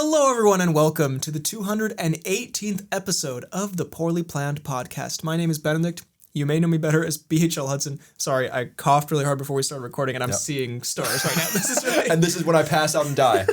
Hello, everyone, and welcome to the 218th episode of the Poorly Planned Podcast. My name is Benedict. You may know me better as BHL Hudson. Sorry, I coughed really hard before we started recording, and I'm seeing stars right now. This is really... And this is when I pass out and die.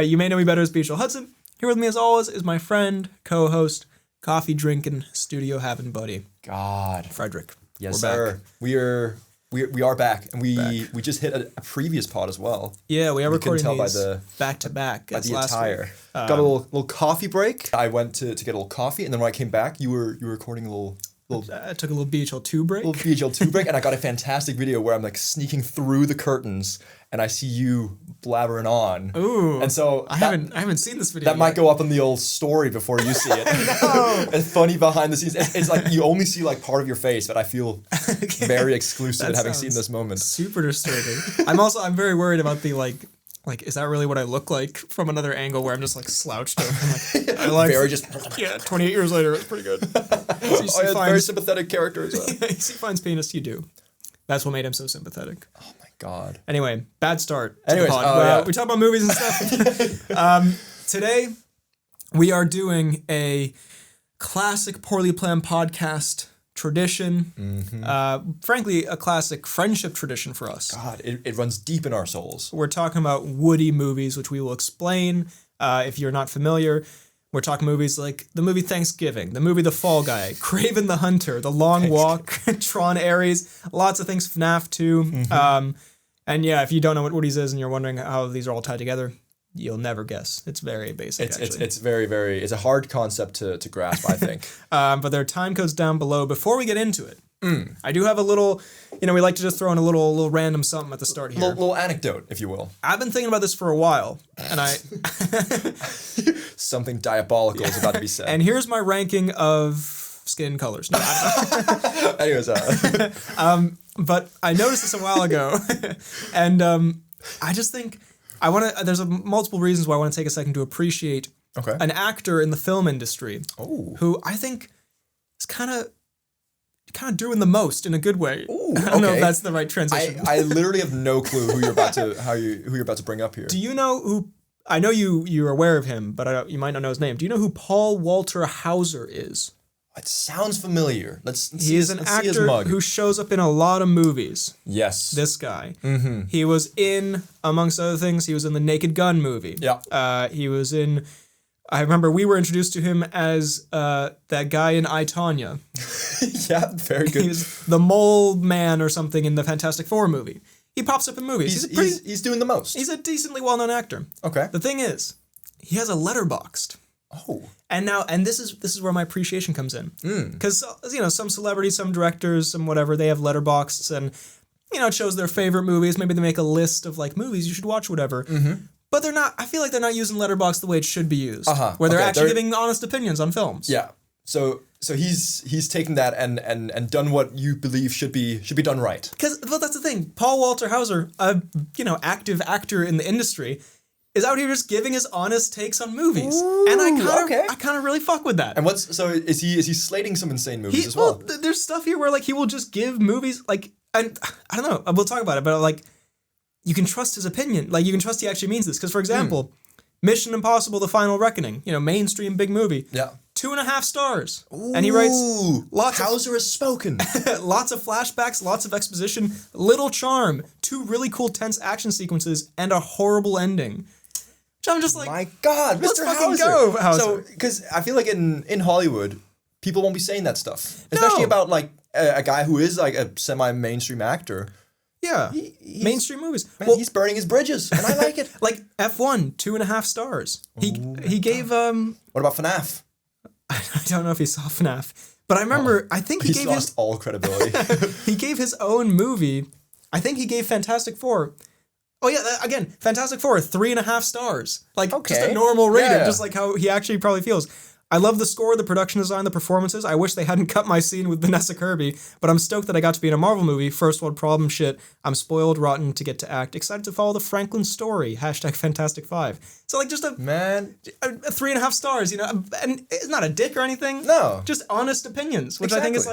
You may know me better as BHL Hudson. Here with me, as always, is my friend, co-host, coffee-drinking, studio-having buddy. God. Frederick. Yes, We're sir. back. We are back, and we just hit a previous pod as well. Yeah, we are recording tell these by the back-to-back. by the last attire. week. Got a little coffee break. I went to get a little coffee, and then when I came back, you were recording a little I took a little BHL2 break. Little BHL2 break, and I got a fantastic video where I'm like sneaking through the curtains, and I see you blabbering on. Ooh, and so I haven't seen this video. That might go up in the old story before you see it. No. It's funny behind the scenes. It's like you only see like part of your face, but I feel very exclusive at having seen this moment. Super disturbing. I'm very worried about the like, is that really what I look like from another angle where I'm just like slouched over? I like very just 28 years later, it's pretty good. So very sympathetic character as well. He finds penis, you do. That's what made him so sympathetic. Oh my god. Anyway, bad start. Anyways, we talk about movies and stuff. Today, we are doing a classic Poorly Planned Podcast tradition. Mm-hmm. Frankly, a classic friendship tradition for us. God, it runs deep in our souls. We're talking about Woody movies, which we will explain if you're not familiar. We're talking movies like the movie Thanksgiving, the movie The Fall Guy, Kraven the Hunter, The Long Walk, Tron Ares, lots of things, FNAF 2. Mm-hmm. And yeah, if you don't know what Woody's is and you're wondering how these are all tied together, you'll never guess. It's very basic, actually. It's very, very... It's a hard concept to grasp, I think. But there are time codes down below. Before we get into it, I do have a little... we like to just throw in a little random something at the start here. Little anecdote, if you will. I've been thinking about this for a while, and I... Something diabolical is about to be said. And here's my ranking of skin colors. No, I don't know. Anyways, but I noticed this a while ago, and I just think there's multiple reasons why I want to take a second to appreciate an actor in the film industry who I think is kind of doing the most in a good way. Ooh, I don't know if that's the right transition. I literally have no clue who you're about to bring up here. Do you know who? I know you're aware of him, but you might not know his name. Do you know who Paul Walter Hauser is? It sounds familiar. He is an actor who shows up in a lot of movies. Yes. This guy. Mm-hmm. He was in, amongst other things, he was in the Naked Gun movie. Yeah. He was in, I remember we were introduced to him as that guy in I, Tonya. Yeah, very good. He was the mole man or something in the Fantastic Four movie. He pops up in movies. He's doing the most. He's a decently well-known actor. Okay. The thing is, he has a Letterboxd. Oh. And this is where my appreciation comes in. Because, some celebrities, some directors, some whatever, they have Letterboxds and, it shows their favorite movies. Maybe they make a list of, movies you should watch, whatever. Mm-hmm. But I feel like they're not using Letterboxd the way it should be used. Where they're actually giving honest opinions on films. Yeah. So he's taken that and done what you believe should be done right. Well, that's the thing. Paul Walter Hauser, active actor in the industry, is out here just giving his honest takes on movies. Ooh, and I kind of really fuck with that. And is he slating some insane movies as well? There's stuff here where he will just give movies and I don't know, we'll talk about it, but you can trust his opinion. You can trust he actually means this. Because for example, Mission Impossible: The Final Reckoning, mainstream big movie. Yeah. 2.5 stars. Ooh, and he writes Hauser has spoken. Lots of flashbacks, lots of exposition, little charm, 2 really cool tense action sequences, and a horrible ending. Which I'm just my God, let's Mr. fucking Hauser. Go, Hauser. So, because I feel like in Hollywood, people won't be saying that stuff. Especially about a guy who is a semi-mainstream actor. Yeah, mainstream movies. Man, he's burning his bridges, and I like it. F1, 2.5 stars. He gave What about FNAF? I don't know if he saw FNAF, but I remember I think he's lost all credibility. He gave his own movie. I think he gave Fantastic Four. Oh yeah, again, Fantastic Four, 3.5 stars. Just a normal rating, just how he actually probably feels. I love the score, the production design, the performances. I wish they hadn't cut my scene with Vanessa Kirby, but I'm stoked that I got to be in a Marvel movie. First world problem shit. I'm spoiled, rotten to get to act. Excited to follow the Franklin story. #Fantastic5. So just a 3.5 stars, and it's not a dick or anything. No. Just honest opinions, which I think is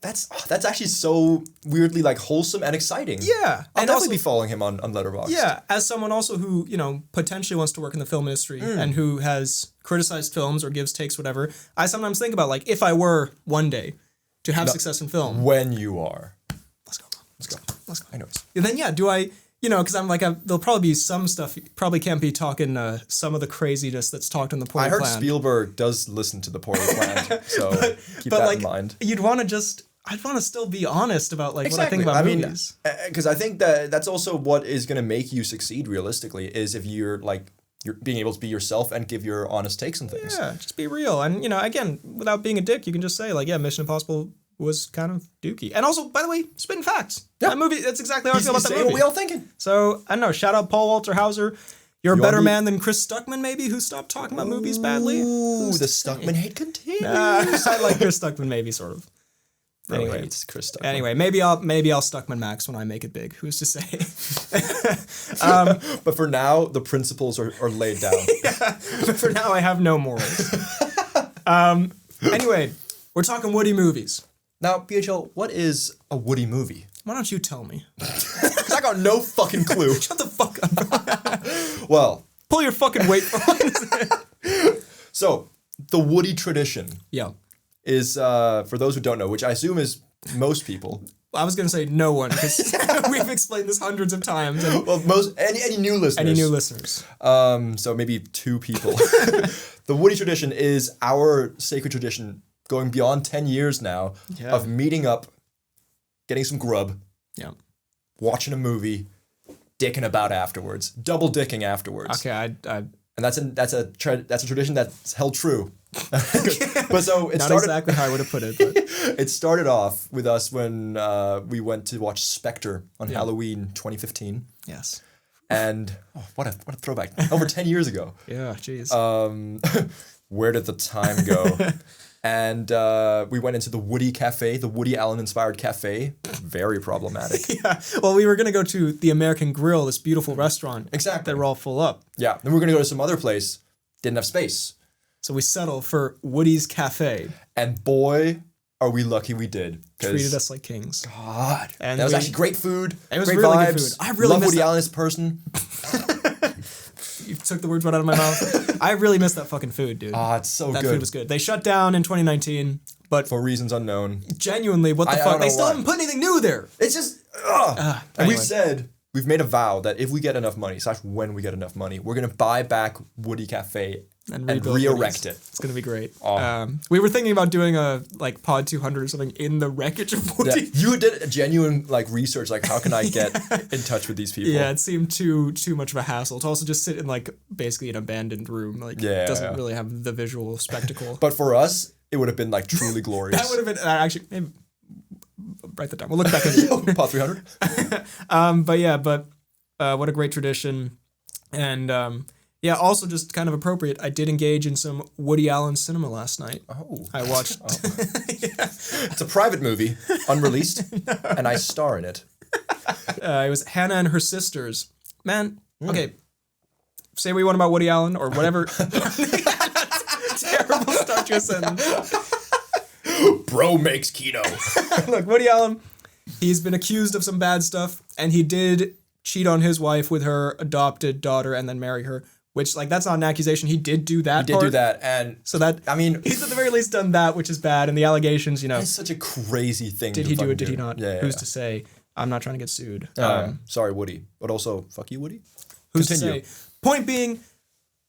That's actually so weirdly like wholesome and exciting. Yeah. I'll definitely be following him on Letterboxd. Yeah, as someone also who, potentially wants to work in the film industry and who has criticized films or gives takes, whatever, I sometimes think about, like, if I were one day to have success in film. When you are. Let's go. Let's go. I know. And then, do I, because I'm like, there'll probably be some stuff, probably can't be talking some of the craziness that's talked in the Poorly Planned. I heard Spielberg does listen to the Poorly Planned, so keep that in mind. I'd want to still be honest about, like, what I think about movies. Because I think that's also what is going to make you succeed realistically, is if you're being able to be yourself and give your honest takes on things. Yeah, just be real. And, again, without being a dick, you can just say, like, yeah, Mission Impossible was kind of dooky. And also, by the way, spitting facts. Yeah. That movie, that's exactly how I feel about that movie. What we all thinking. So, I don't know, shout out Paul Walter Hauser. You're a better man than Chris Stuckman, maybe, who stopped talking about movies badly. Ooh, the Stuckman hate continues. I like Chris Stuckman, maybe, sort of. Anyway, it's Chris Stuckman. Anyway, maybe I'll Stuckman Max when I make it big. Who's to say? But for now, the principles are laid down. Yeah, but for now, I have no morals. Anyway, we're talking Woody movies. Now, BHL, what is a Woody movie? Why don't you tell me? Because I got no fucking clue. Shut the fuck up. Well, pull your fucking weight for it. So, the Woody tradition. Yeah. Is, for those who don't know, which I assume is most people. I was going to say no one, because we've explained this hundreds of times. Well, any new listeners. Any new listeners. So maybe 2 people. The Woody tradition is our sacred tradition going beyond 10 years now of meeting up, getting some grub, watching a movie, dicking about afterwards, double dicking afterwards. Okay, and that's a tradition that's held true. But so it not started, exactly how I would have put it. But. It started off with us when we went to watch Spectre on Halloween 2015. Yes. And what a throwback! Over 10 years ago. Yeah, jeez. Where did the time go? And we went into the Woody Cafe, the Woody Allen inspired cafe. Very problematic. Yeah. Well, we were gonna go to the American Grill, this beautiful restaurant. Exactly. That were all full up. Yeah. Then we were gonna go to some other place. Didn't have space. So we settled for Woody's Cafe. And boy, are we lucky we did. Treated us like kings. God. And that was actually great food. It was great really vibes. good food. I really love Woody Allen as a person. You took the words right out of my mouth. I really missed that fucking food, dude. It's so good. That food was good. They shut down in 2019, but for reasons unknown. Genuinely, what the fuck? They still haven't put anything new there. It's just and we've made a vow that if we get enough money, when we get enough money, we're gonna buy back Woody Cafe and re-erect it. It's gonna be great. We were thinking about doing a Pod 200 or something in the wreckage of Woody. Yeah. You did a genuine research, how can I get in touch with these people? Yeah, it seemed too much of a hassle to also just sit in basically an abandoned room. Doesn't really have the visual spectacle. But for us, it would have been truly glorious. That would have been actually. Maybe, write that down. We'll look back at it. Pod 300. But what a great tradition, and also just kind of appropriate. I did engage in some Woody Allen cinema last night. Oh, I watched. It's a private movie, unreleased, and I star in it. It was Hannah and Her Sisters. Man, okay. Say what you want about Woody Allen or whatever. Terrible start to a sentence. Bro makes Kino. Look, Woody Allen, he's been accused of some bad stuff, and he did cheat on his wife with her adopted daughter and then marry her, which, that's not an accusation. He did do that. He did do that, and so that, he's at the very least done that, which is bad, and the allegations, It's such a crazy thing. Did he do it? Did he not? Yeah, Who's to say? I'm not trying to get sued. Sorry, Woody, but also, fuck you, Woody. Who's to say? Point being,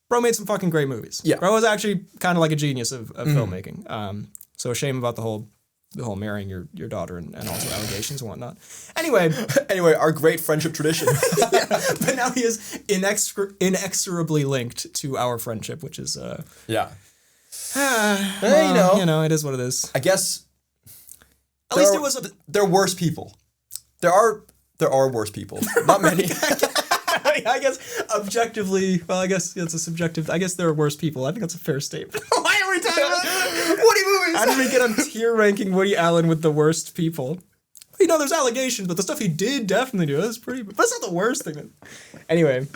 bro made some fucking great movies. Yeah. Bro was actually kind of like a genius of filmmaking. So a shame about the whole marrying your daughter and also allegations and whatnot. Anyway, our great friendship tradition. But now he is inexorably linked to our friendship, which is it is what it is. I guess. At least it was there are worse people. There are worse people. Not many. I guess objectively, I guess it's a subjective. I guess there are worse people. I think that's a fair statement. Why are we talking about Woody movies? How did we get on tier ranking Woody Allen with the worst people? There's allegations, but the stuff he did definitely do is pretty. But that's not the worst thing. Anyway,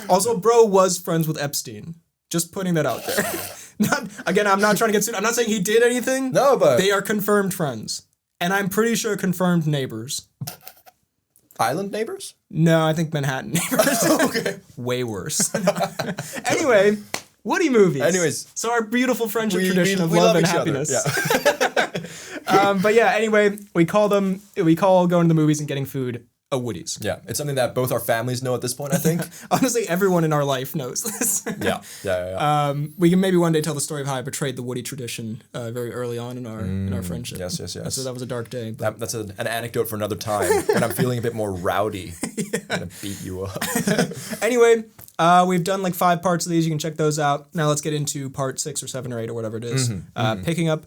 also, bro was friends with Epstein. Just putting that out there. I'm not trying to get sued. I'm not saying he did anything. No, but they are confirmed friends. And I'm pretty sure confirmed neighbors. Island neighbors? No, I think Manhattan neighbors. Okay. Way worse. Anyway, Woody movies. Anyways. So our beautiful friendship tradition of love and happiness. Yeah. But yeah, anyway, we call going to the movies and getting food a Woody's. Yeah, it's something that both our families know at this point, I think. Honestly, everyone in our life knows this. Yeah. We can maybe one day tell the story of how I betrayed the Woody tradition very early on in our friendship. Yes. So that was a dark day. That's an anecdote for another time when I'm feeling a bit more rowdy. I'm gonna beat you up. Anyway, we've done like 5 parts of these. You can check those out. Now let's get into part 6 or 7 or 8 or whatever it is. Picking up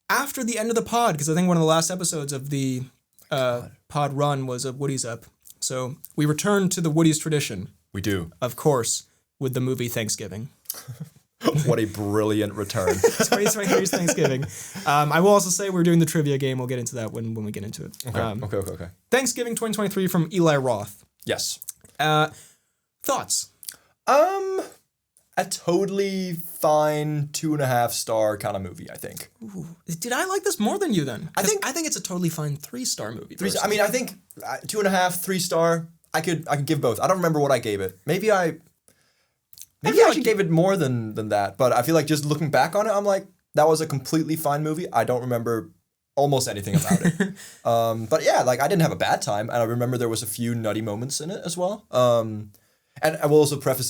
after the end of the pod, because I think one of the last episodes of the pod run was a Woody's up. So we return to the Woody's tradition. We do. Of course, with the movie Thanksgiving. What a brilliant return. 2023's Thanksgiving. I will also say we're doing the trivia game. We'll get into that when we get into it. Okay. Thanksgiving 2023 from Eli Roth. Yes. Thoughts? A totally fine 2.5 star kind of movie, I think. Ooh. Did I like this more than you then? I think it's a totally fine 3-star movie. I mean, I think 2.5, 3 star. I could give both. I don't remember what I gave it. Maybe I actually gave it more than that. But I feel like just looking back on it, I'm like, that was a completely fine movie. I don't remember almost anything about it. But yeah, like I didn't have a bad time, and I remember there was a few nutty moments in it as well. And I will also preface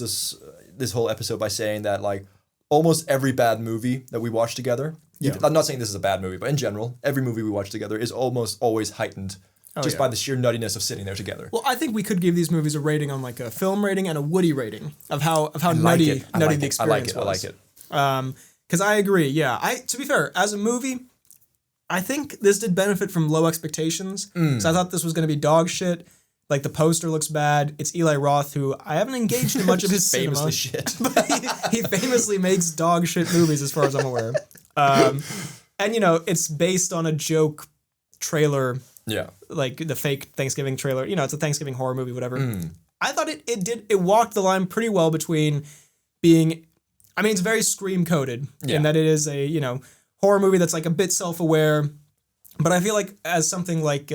this whole episode by saying that like almost every bad movie that we watch together, I'm not saying this is a bad movie, but in general, every movie we watch together is almost always heightened by the sheer nuttiness of sitting there together. Well, I think we could give these movies a rating on like a film rating and a Woody rating of how nutty the experience was. I like it. Because I agree. Yeah. To be fair, as a movie, I think this did benefit from low expectations. So I thought this was going to be dog shit. Like the poster looks bad. It's Eli Roth, who I haven't engaged in much of his famously cinema. shit. But he famously makes dog shit movies, as far as I'm aware. And it's based on a joke trailer. Yeah. Like the fake Thanksgiving trailer. It's a Thanksgiving horror movie, whatever. I thought it walked the line pretty well between being, I mean, it's very Scream coded in that it is a, horror movie that's like a bit self-aware. But I feel like as something like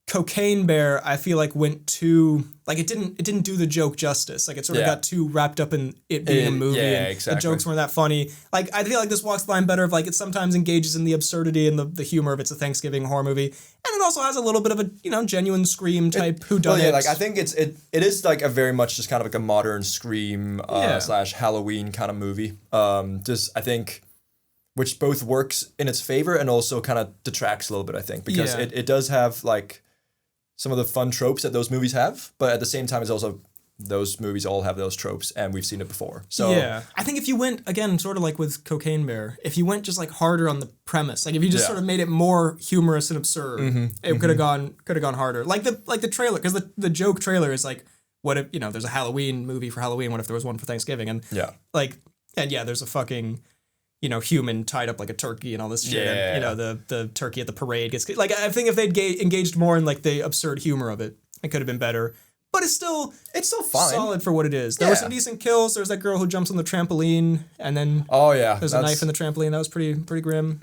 Cocaine Bear, I feel like went too, like it didn't do the joke justice. Like it sort of got too wrapped up in it being a movie, and exactly. The jokes weren't that funny. Like I feel like this walks the line better of like it sometimes engages in the absurdity and the humor of it's a Thanksgiving horror movie, and it also has a little bit of a genuine Scream type whodunit. Well, like I think it is like a very much just kind of like a modern Scream / Halloween kind of movie. Just I think. Which both works in its favor and also kind of detracts a little bit, I think, because it does have like some of the fun tropes that those movies have, but at the same time, it's also those movies all have those tropes, and we've seen it before. So yeah, I think if you went again, sort of like with Cocaine Bear, if you went just like harder on the premise, like if you just sort of made it more humorous and absurd, it could have gone harder. Like the trailer, because the joke trailer is like, what if there's a Halloween movie for Halloween? What if there was one for Thanksgiving? And there's a fucking human tied up like a turkey and all this shit. Yeah. And, the turkey at the parade gets like, I think if they'd engaged more in like the absurd humor of it, it could have been better. But it's still fine. Solid for what it is. There were some decent kills. There's that girl who jumps on the trampoline and then there's a knife in the trampoline. That was pretty grim.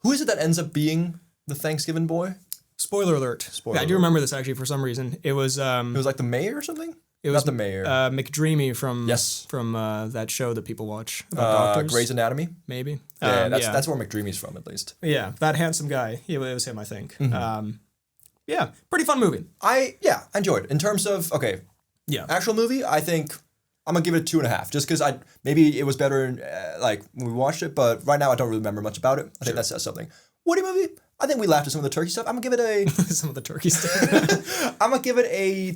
Who is it that ends up being the Thanksgiving boy? Spoiler alert. I do remember this actually for some reason. It was like the mayor or something? It was not the mayor. McDreamy from that show that people watch about doctors. Grey's Anatomy? Maybe. That's where McDreamy's from, at least. Yeah, that handsome guy. It was him, I think. Yeah, pretty fun movie. I enjoyed it. In terms of, actual movie, I think I'm going to give it a 2.5. Just because maybe it was better when we watched it, but right now I don't really remember much about it. I think that says something. Woody movie, I think we laughed at some of the turkey stuff. I'm going to give it a... some of the turkey stuff. I'm going to give it a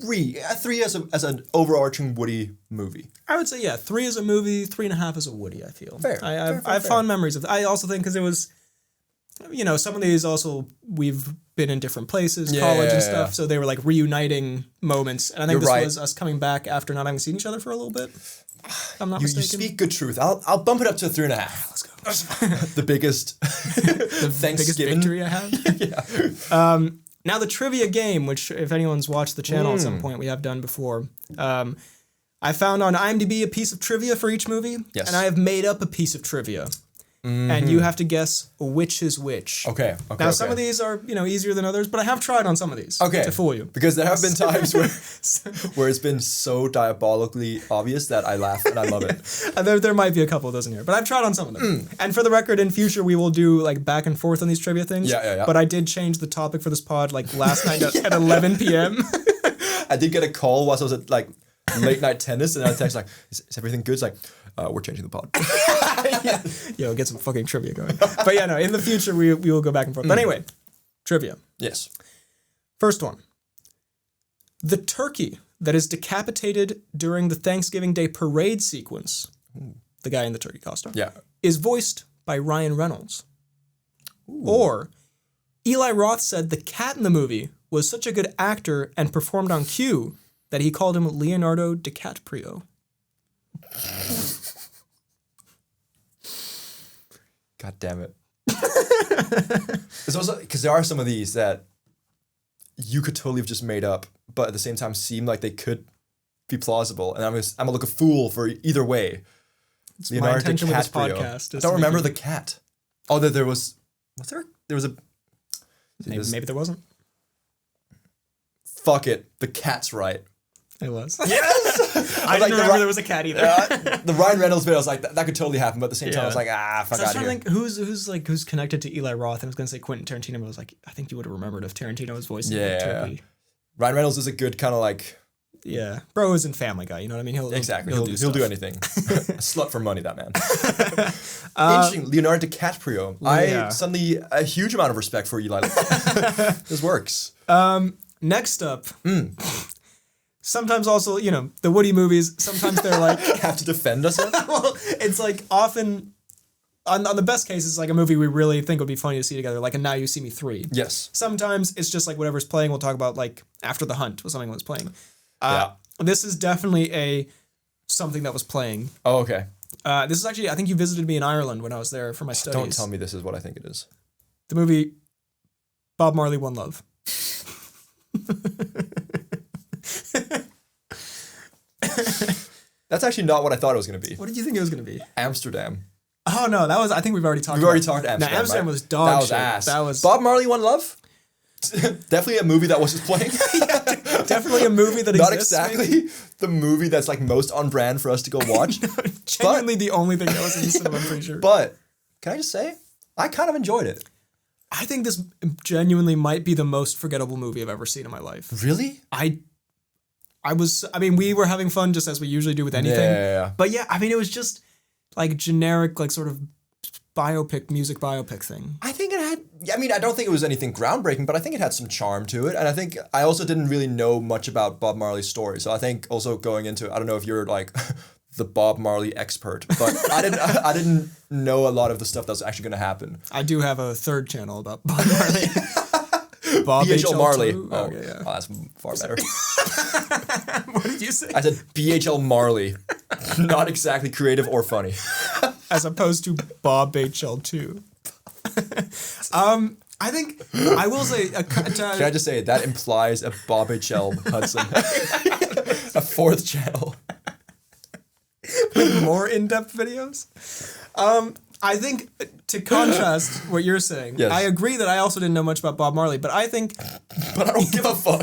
3. A 3 as an overarching Woody movie. I would say 3 as a movie, 3.5 as a Woody. I feel fair. I have fond memories of. I also think because it was, some of these also we've been in different places, college and stuff, so they were like reuniting moments. And I think this was us coming back after not having seen each other for a little bit. If I'm not mistaken. You speak good truth. I'll bump it up to a 3.5. Let's go. The biggest Thanksgiving victory I have. Now the trivia game, which if anyone's watched the channel at some point, we have done before. I found on IMDb a piece of trivia for each movie, and I have made up a piece of trivia. and you have to guess which is which. Okay. Now, some of these are, easier than others, but I have tried on some of these to fool you. Because there have been times where it's been so diabolically obvious that I laugh and I love it. There might be a couple of those in here, but I've tried on some of them. And for the record, in future, we will do like back and forth on these trivia things. Yeah. But I did change the topic for this pod like last night at 11 p.m. I did get a call whilst I was at like late night tennis, and I text like, is everything good? It's like, we're changing the pod. Yo, get some fucking trivia going. But yeah, no, in the future, we will go back and forth. But anyway, trivia. Yes. First one. The turkey that is decapitated during the Thanksgiving Day parade sequence, the guy in the turkey costume, is voiced by Ryan Reynolds. Ooh. Or Eli Roth said the cat in the movie was such a good actor and performed on cue that he called him Leonardo DiCaprio. God damn it. It's also because there are some of these that you could totally have just made up, but at the same time seem like they could be plausible, and I'm gonna look a fool for either way. It's Leonardo my intention with this podcast. I don't remember the cat. Oh, there was a... Maybe there wasn't. Fuck it. The cat's right. It was. Yes! I didn't remember there was a cat either. The Ryan Reynolds bit, I was like, that could totally happen, but at the same time, I was like, fuck out of here. I was trying to think who's connected to Eli Roth, and I was going to say Quentin Tarantino, but I was like, I think you would have remembered if Tarantino was voicing the turkey. Ryan Reynolds is a good kind of like... Yeah. Bro is in Family Guy, you know what I mean? He'll do anything. A slut for money, that man. Interesting. Leonardo DiCaprio. Suddenly a huge amount of respect for Eli. This works. Next up... Sometimes also, the Woody movies, sometimes they're like... have to defend us? Well, it's like often, on the best cases, like a movie we really think would be funny to see together, like a Now You See Me 3. Yes. Sometimes it's just like whatever's playing, we'll talk about like After the Hunt was something that was playing. This is definitely something that was playing. Oh, okay. This is actually, I think you visited me in Ireland when I was there for my studies. Don't tell me this is what I think it is. The movie Bob Marley, One Love. That's actually not what I thought it was going to be. What did you think it was going to be? Amsterdam. Oh no, I think we've already talked Amsterdam. No, Amsterdam was dog That was shit. ass. That was Bob Marley, One Love? Definitely a movie that was just playing. Definitely a movie that not exists. Not exactly the movie that's like most on brand for us to go watch. Genuinely the only thing that was in the cinema, I'm pretty sure. But, can I just say, I kind of enjoyed it. I think this genuinely might be the most forgettable movie I've ever seen in my life. Really? We were having fun just as we usually do with anything. Yeah. But yeah, it was just like generic, like sort of music biopic thing. I think it had, I don't think it was anything groundbreaking, but I think it had some charm to it. And I think I also didn't really know much about Bob Marley's story. So I think also going into, I don't know if you're like the Bob Marley expert, but I didn't know a lot of the stuff that was actually going to happen. I do have a third channel about Bob Marley. Bob BHL Marley. Oh, okay, yeah. Oh, that's far better. What did you say? I said BHL Marley. Not exactly creative or funny. As opposed to Bob HL2. I think, I will say... Can I just say, that implies a Bob HL Hudson. A fourth channel. With more in-depth videos? I think, to contrast what you're saying, yes. I agree that I also didn't know much about Bob Marley, but I think... But I don't give a fuck.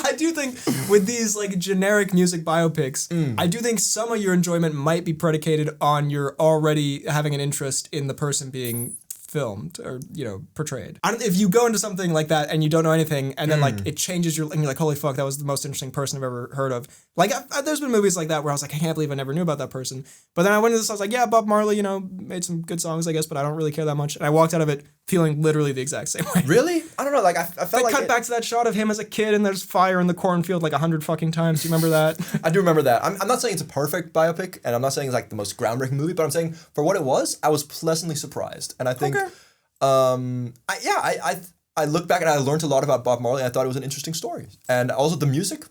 I do think with these like generic music biopics, I do think some of your enjoyment might be predicated on your already having an interest in the person being filmed or, portrayed. If you go into something like that and you don't know anything and then like it changes and you're like, holy fuck, that was the most interesting person I've ever heard of. Like there's been movies like that where I was like, I can't believe I never knew about that person. But then I went into this, I was like, yeah, Bob Marley, made some good songs, I guess, but I don't really care that much. And I walked out of it feeling literally the exact same way. Really? I don't know, like I felt like cut back to that shot of him as a kid and there's fire in the cornfield like 100 fucking times. Do you remember that? I do remember that. I'm not saying it's a perfect biopic and I'm not saying it's like the most groundbreaking movie, but I'm saying for what it was, I was pleasantly surprised. And I think... Okay. I look back and I learned a lot about Bob Marley and I thought it was an interesting story. And also the music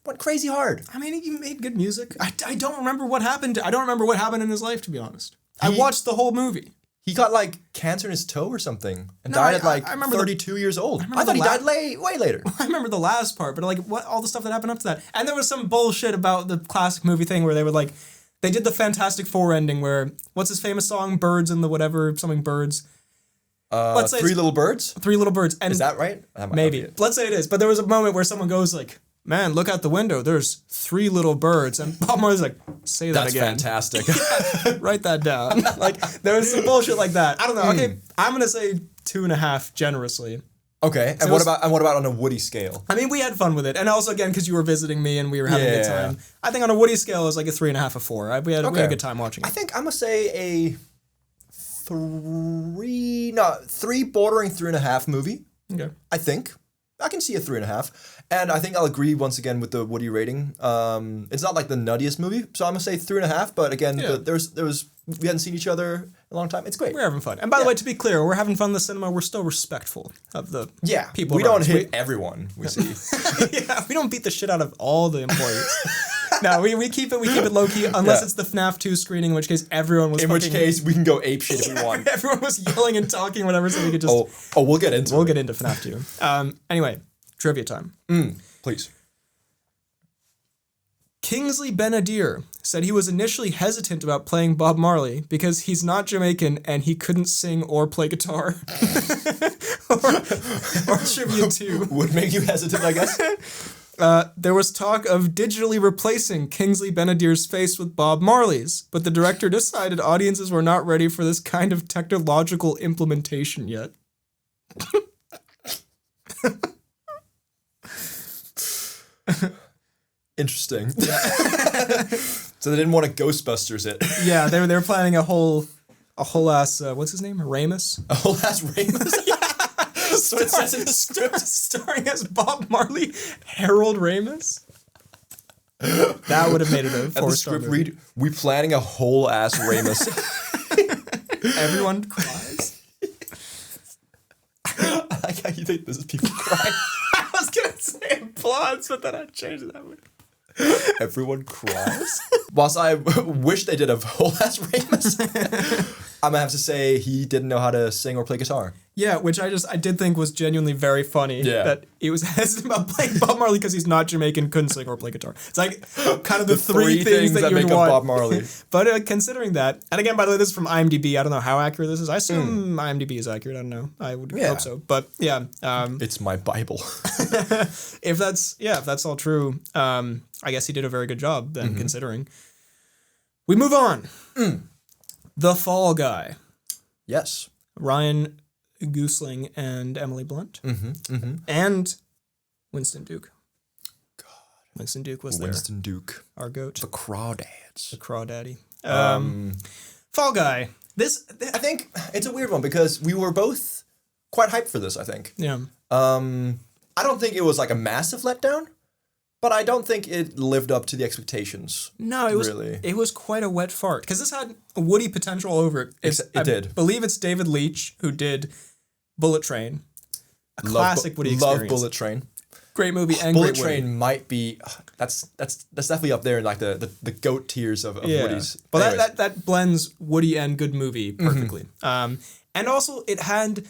went crazy hard. He made good music. I don't remember what happened. I don't remember what happened in his life, to be honest. I watched the whole movie. He got like cancer in his toe or something and died at like 32 years old. I thought he died way later. I remember the last part, but like all the stuff that happened up to that. And there was some bullshit about the classic movie thing where they would like They did the Fantastic Four ending where, what's his famous song? Birds and the whatever, something birds. Let's say Three Little Birds? Three Little Birds. And is that right? Maybe. Let's say it is. But there was a moment where someone goes like, man, look out the window. There's 3 little birds. And Bob Marley's like, say that again. That's fantastic. Write that down. Like, there was some bullshit like that. I don't know. Okay, I'm going to say 2.5 generously. Okay, and what about on a Woody scale? I mean, we had fun with it, and also again because you were visiting me and we were having a good time. I think on a Woody scale, it was like a 3.5 or 4. We had a good time watching it. I think I'm gonna say a 3 bordering 3.5 movie. Okay, I think I can see a 3.5, and I think I'll agree once again with the Woody rating. It's not like the nuttiest movie, so I'm gonna say 3.5. But again, there was we hadn't seen each other in a long time. It's great. We're having fun. And by the way, to be clear, we're having fun in the cinema. We're still respectful of the people. We don't hit everyone we see. We don't beat the shit out of all the employees. No, we keep it low key unless it's the FNAF 2 screening, in which case everyone was. In which case we can go ape shit if we want. Everyone was yelling and talking, whatever, so we could just. We'll get into. We'll get into FNAF 2. Anyway, trivia time. Please. Kingsley Ben-Adir said he was initially hesitant about playing Bob Marley because he's not Jamaican and he couldn't sing or play guitar. or tribute to. Would make you hesitant, I guess. There was talk of digitally replacing Kingsley Ben-Adir's face with Bob Marley's, but the director decided audiences were not ready for this kind of technological implementation yet. Interesting. So they didn't want to Ghostbusters it. Yeah, they were planning a whole ass what's his name? Ramus? A whole ass Ramus? So it says in the script. Starring as Bob Marley, Harold Ramis. That would have made it a 4-star movie. Read, we planning a whole ass Ramus. Everyone cries. I like how you think this is people crying. I was gonna say applause, but then I changed that one. Everyone cries? Whilst I wish they did a whole ass Ramus, I'm gonna have to say he didn't know how to sing or play guitar. Yeah, which I did think was genuinely very funny. Yeah. That he was hesitant about playing Bob Marley because he's not Jamaican, couldn't sing or play guitar. It's like kind of the three things that you make would want. Bob Marley. But considering that, and again, by the way, this is from IMDb. I don't know how accurate this is. I assume IMDb is accurate. I don't know. I would hope so. But yeah, it's my Bible. if that's all true, I guess he did a very good job then, considering. We move on. The Fall Guy. Yes. Ryan Gosling and Emily Blunt. And Winston Duke. God. Winston Duke was there. Winston Duke. Our goat. The Crawdads. The Crawdaddy. Fall Guy. I think it's a weird one because we were both quite hyped for this, I think. Yeah. I don't think it was like a massive letdown. But I don't think it lived up to the expectations. No, it was quite a wet fart. Because this had a Woody potential over it. It did. I believe it's David Leitch who did Bullet Train. A classic Woody experience. Love Bullet Train. Great movie and Bullet great Train Woody. Might be that's definitely up there in like the goat tiers of Woody's. Well, that blends Woody and good movie perfectly. And also it had,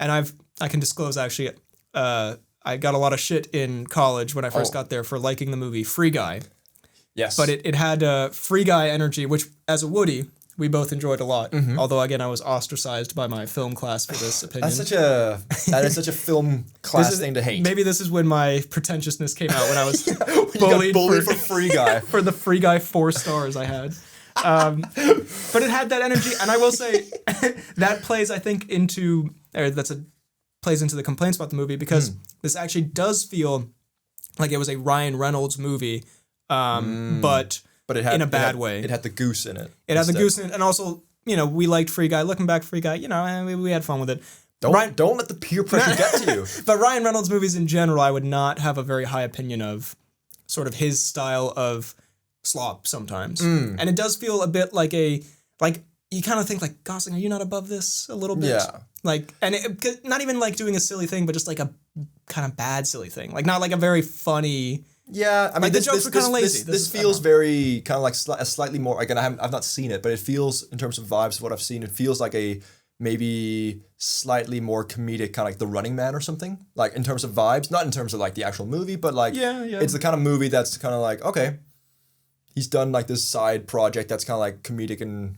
and I can disclose actually. I got a lot of shit in college when I first got there for liking the movie Free Guy. Yes. But it had Free Guy energy, which as a Woody, we both enjoyed a lot. Although, again, I was ostracized by my film class for this opinion. That is such a film class thing to hate. Maybe this is when my pretentiousness came out when I was bullied for Free Guy. For the Free Guy 4 stars I had. But it had that energy, and I will say that plays, I think, plays into the complaints about the movie because this actually does feel like it was a Ryan Reynolds movie, but it had, in a bad way. It had the goose in it. It had the goose in it, and also, we liked Free Guy. Looking back, Free Guy, we had fun with it. Don't let the peer pressure get to you. But Ryan Reynolds movies in general, I would not have a very high opinion of sort of his style of slop sometimes. And it does feel a bit like you kind of think like, Gosling, are you not above this a little bit? Yeah. And not even like doing a silly thing, but just like a kind of bad silly thing. Like not like a very funny. Yeah, I mean, the jokes were kind of lazy. This feels very kind of like a slightly more. Again, I've not seen it, but it feels in terms of vibes of what I've seen, it feels like a maybe slightly more comedic, kind of like The Running Man or something. Like in terms of vibes, not in terms of like the actual movie, but like it's the kind of movie that's kind of like, okay, he's done like this side project that's kind of like comedic and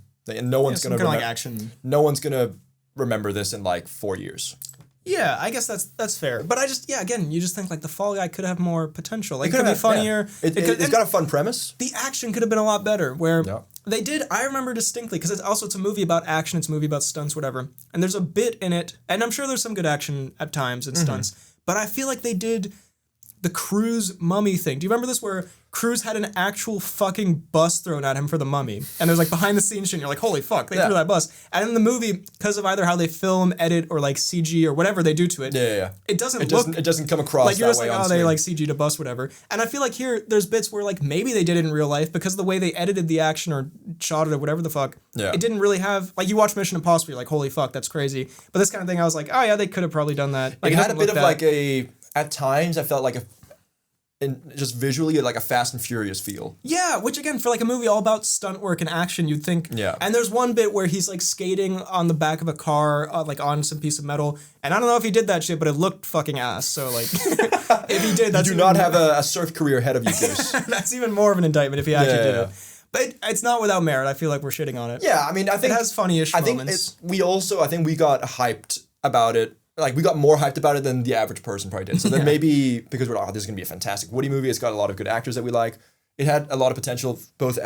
no one's gonna like action. No one's gonna remember this in like 4 years. Yeah, I guess that's fair. But I just, again, you just think like the Fall Guy could have more potential. Like, it could be funnier. Yeah. It's got a fun premise. The action could have been a lot better. Where they did, I remember distinctly, because it's a movie about action, it's a movie about stunts, whatever. And there's a bit in it, and I'm sure there's some good action at times and stunts, but I feel like they did the Cruise mummy thing. Do you remember this, where Cruise had an actual fucking bus thrown at him for the mummy? And there's like behind the scenes shit, and you're like, holy fuck, they threw that bus. And in the movie, because of either how they film, edit, or like CG or whatever they do to it, it doesn't come across like you're that just way like, on they screen. like CG'd a bus, whatever. And I feel like here, there's bits where like maybe they did it in real life because of the way they edited the action or shot it or whatever the fuck. Yeah. It didn't really have, like, you watch Mission Impossible, you're like, holy fuck, that's crazy. But this kind of thing, I was like, oh yeah, they could have probably done that. Like, it had a bit of like at times I felt like just visually like a Fast and Furious feel. Yeah, which again, for like a movie all about stunt work and action, you'd think. Yeah. And there's one bit where he's like skating on the back of a car, like on some piece of metal. And I don't know if he did that shit, but it looked fucking ass. So like, if he did, that's you do not have a surf career ahead of you, Goose. That's even more of an indictment if he actually did it. But it's not without merit. I feel like we're shitting on it. Yeah, I mean, I think it has funny-ish moments. I think we got hyped about it. Like, we got more hyped about it than the average person probably did. So then maybe, because we're like, oh, this is going to be a fantastic Woody movie, it's got a lot of good actors that we like. It had a lot of potential, both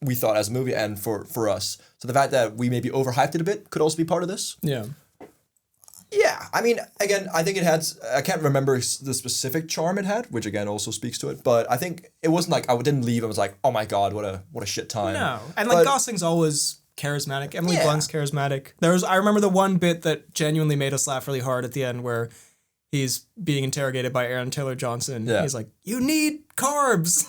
we thought as a movie and for us. So the fact that we maybe overhyped it a bit could also be part of this. Yeah. Yeah, I mean, again, I think it had, I can't remember the specific charm it had, which again also speaks to it, but I think it wasn't like, I didn't leave and was like, oh my god, what a shit time. No, and like Gosling's always charismatic. Emily Blunt's charismatic. I remember the one bit that genuinely made us laugh really hard at the end where he's being interrogated by Aaron Taylor Johnson. Yeah. He's like, you need carbs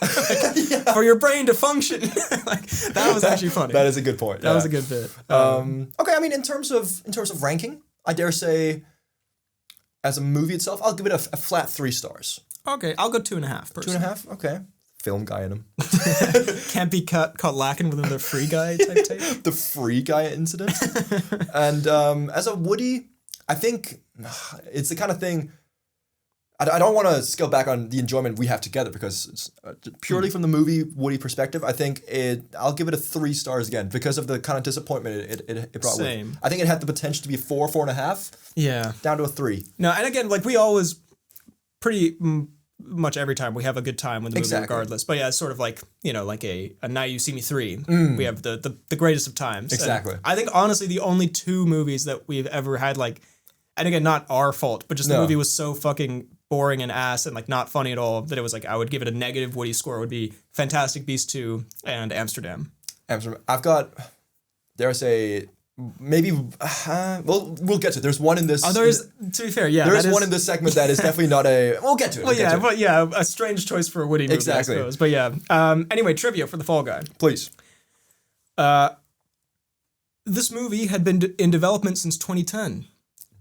for your brain to function. Like, that was actually funny. That is a good point. That was a good bit. Okay, I mean, in terms of ranking, I dare say, as a movie itself, I'll give it a flat 3 stars. Okay, I'll go 2.5. Personally. 2.5? Okay. Film guy in him. Can't be caught lacking within the Free Guy type tape. The Free Guy incident. And as a Woody, I think it's the kind of thing, I don't want to scale back on the enjoyment we have together because it's purely from the movie Woody perspective. I think I'll give it a 3 stars again because of the kind of disappointment it brought with it. I think it had the potential to be 4, 4.5. Yeah. Down to a 3. No, and again, like we always pretty much every time we have a good time with the movie regardless. But yeah, it's sort of like, like a Now You See Me 3. We have the greatest of times. Exactly. And I think honestly the only 2 movies that we've ever had like, and again, not our fault, but just the movie was so fucking boring and ass and like not funny at all that it was like I would give it a negative Woody score. Would be Fantastic Beasts 2 and Amsterdam. I've got, dare I say, maybe we'll get to it. There's one in this. Oh, to be fair, yeah, there is one in this segment that is definitely not a. We'll get to it. But a strange choice for a Woody movie, exactly. I suppose. But yeah, anyway, trivia for the Fall Guy, please. This movie had been in development since 2010.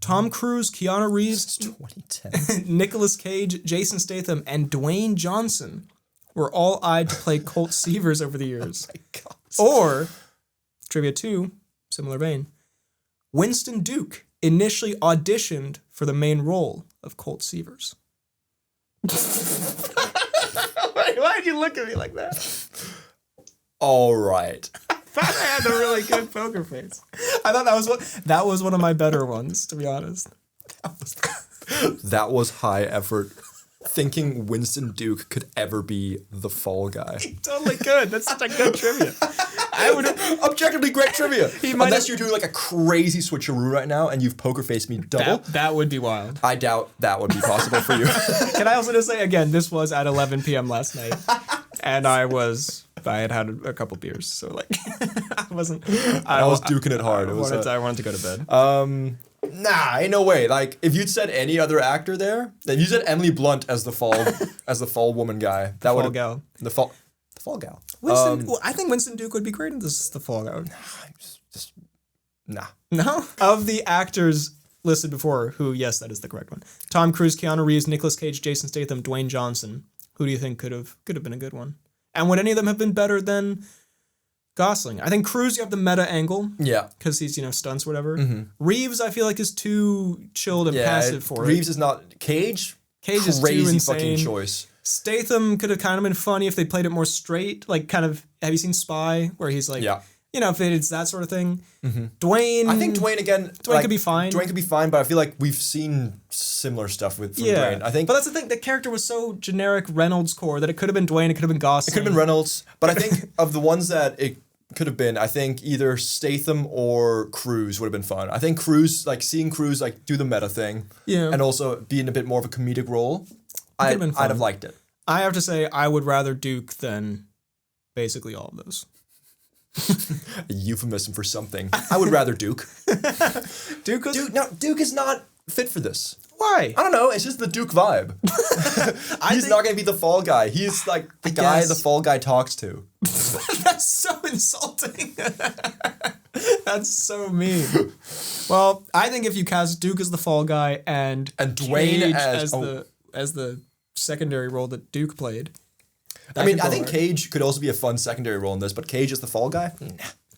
Tom Cruise, Keanu Reeves, 2010. Nicolas Cage, Jason Statham, and Dwayne Johnson were all eyed to play Colt Seavers over the years. Oh my God. Or, trivia 2, similar vein, Winston Duke initially auditioned for the main role of Colt Seavers. Why'd you look at me like that? All right. I thought I had a really good poker face. I thought that was one of my better ones, to be honest. That was high effort. Thinking Winston Duke could ever be the Fall Guy. He totally could. That's such a good trivia. I would objectively great trivia. Unless you're doing like a crazy switcheroo right now and you've poker faced me double. That would be wild. I doubt that would be possible for you. Can I also just say again, this was at 11 p.m. last night, and I had a couple beers, so like I was duking it hard. I wanted to go to bed. Nah, ain't no way. Like, if you'd said any other actor there, if you said Emily Blunt as the fall woman guy, that would the fall gal. I think Winston Duke would be great in this. The Fall Guy. Nah. No. Of the actors listed before, who yes, that is the correct one. Tom Cruise, Keanu Reeves, Nicolas Cage, Jason Statham, Dwayne Johnson. Who do you think could have been a good one? And would any of them have been better than Gosling? I think Cruise, you have the meta angle. Yeah. Because he's, stunts, whatever. Mm-hmm. Reeves, I feel like, is too chilled and passive for it. Reeves is not... Cage is too insane. Fucking choice. Statham could have kind of been funny if they played it more straight. Like, kind of, have you seen Spy? Where he's like, if it's that sort of thing. Mm-hmm. Dwayne. I think Dwayne, again. Dwayne could be fine. Dwayne could be fine, but I feel like we've seen similar stuff from Dwayne. I think. But that's the thing. The character was so generic Reynolds core that it could have been Dwayne, it could have been Gosling. It could have been Reynolds. But I think of the ones that it could have been, I think either Statham or Cruise would have been fun. I think Cruise, like seeing Cruise like do the meta thing. Yeah. And also be in a bit more of a comedic role. I'd have liked it. I have to say, I would rather Duke than basically all of those. A euphemism for something. I would rather Duke. Duke is not fit for this. Why? I don't know. It's just the Duke vibe. He's not going to be the fall guy. He's like the guy the fall guy talks to. That's so insulting. That's so mean. Well, I think if you cast Duke as the fall guy and Dwayne as the secondary role that Duke played. I mean, I think Cage could also be a fun secondary role in this, but Cage is the fall guy? Nah.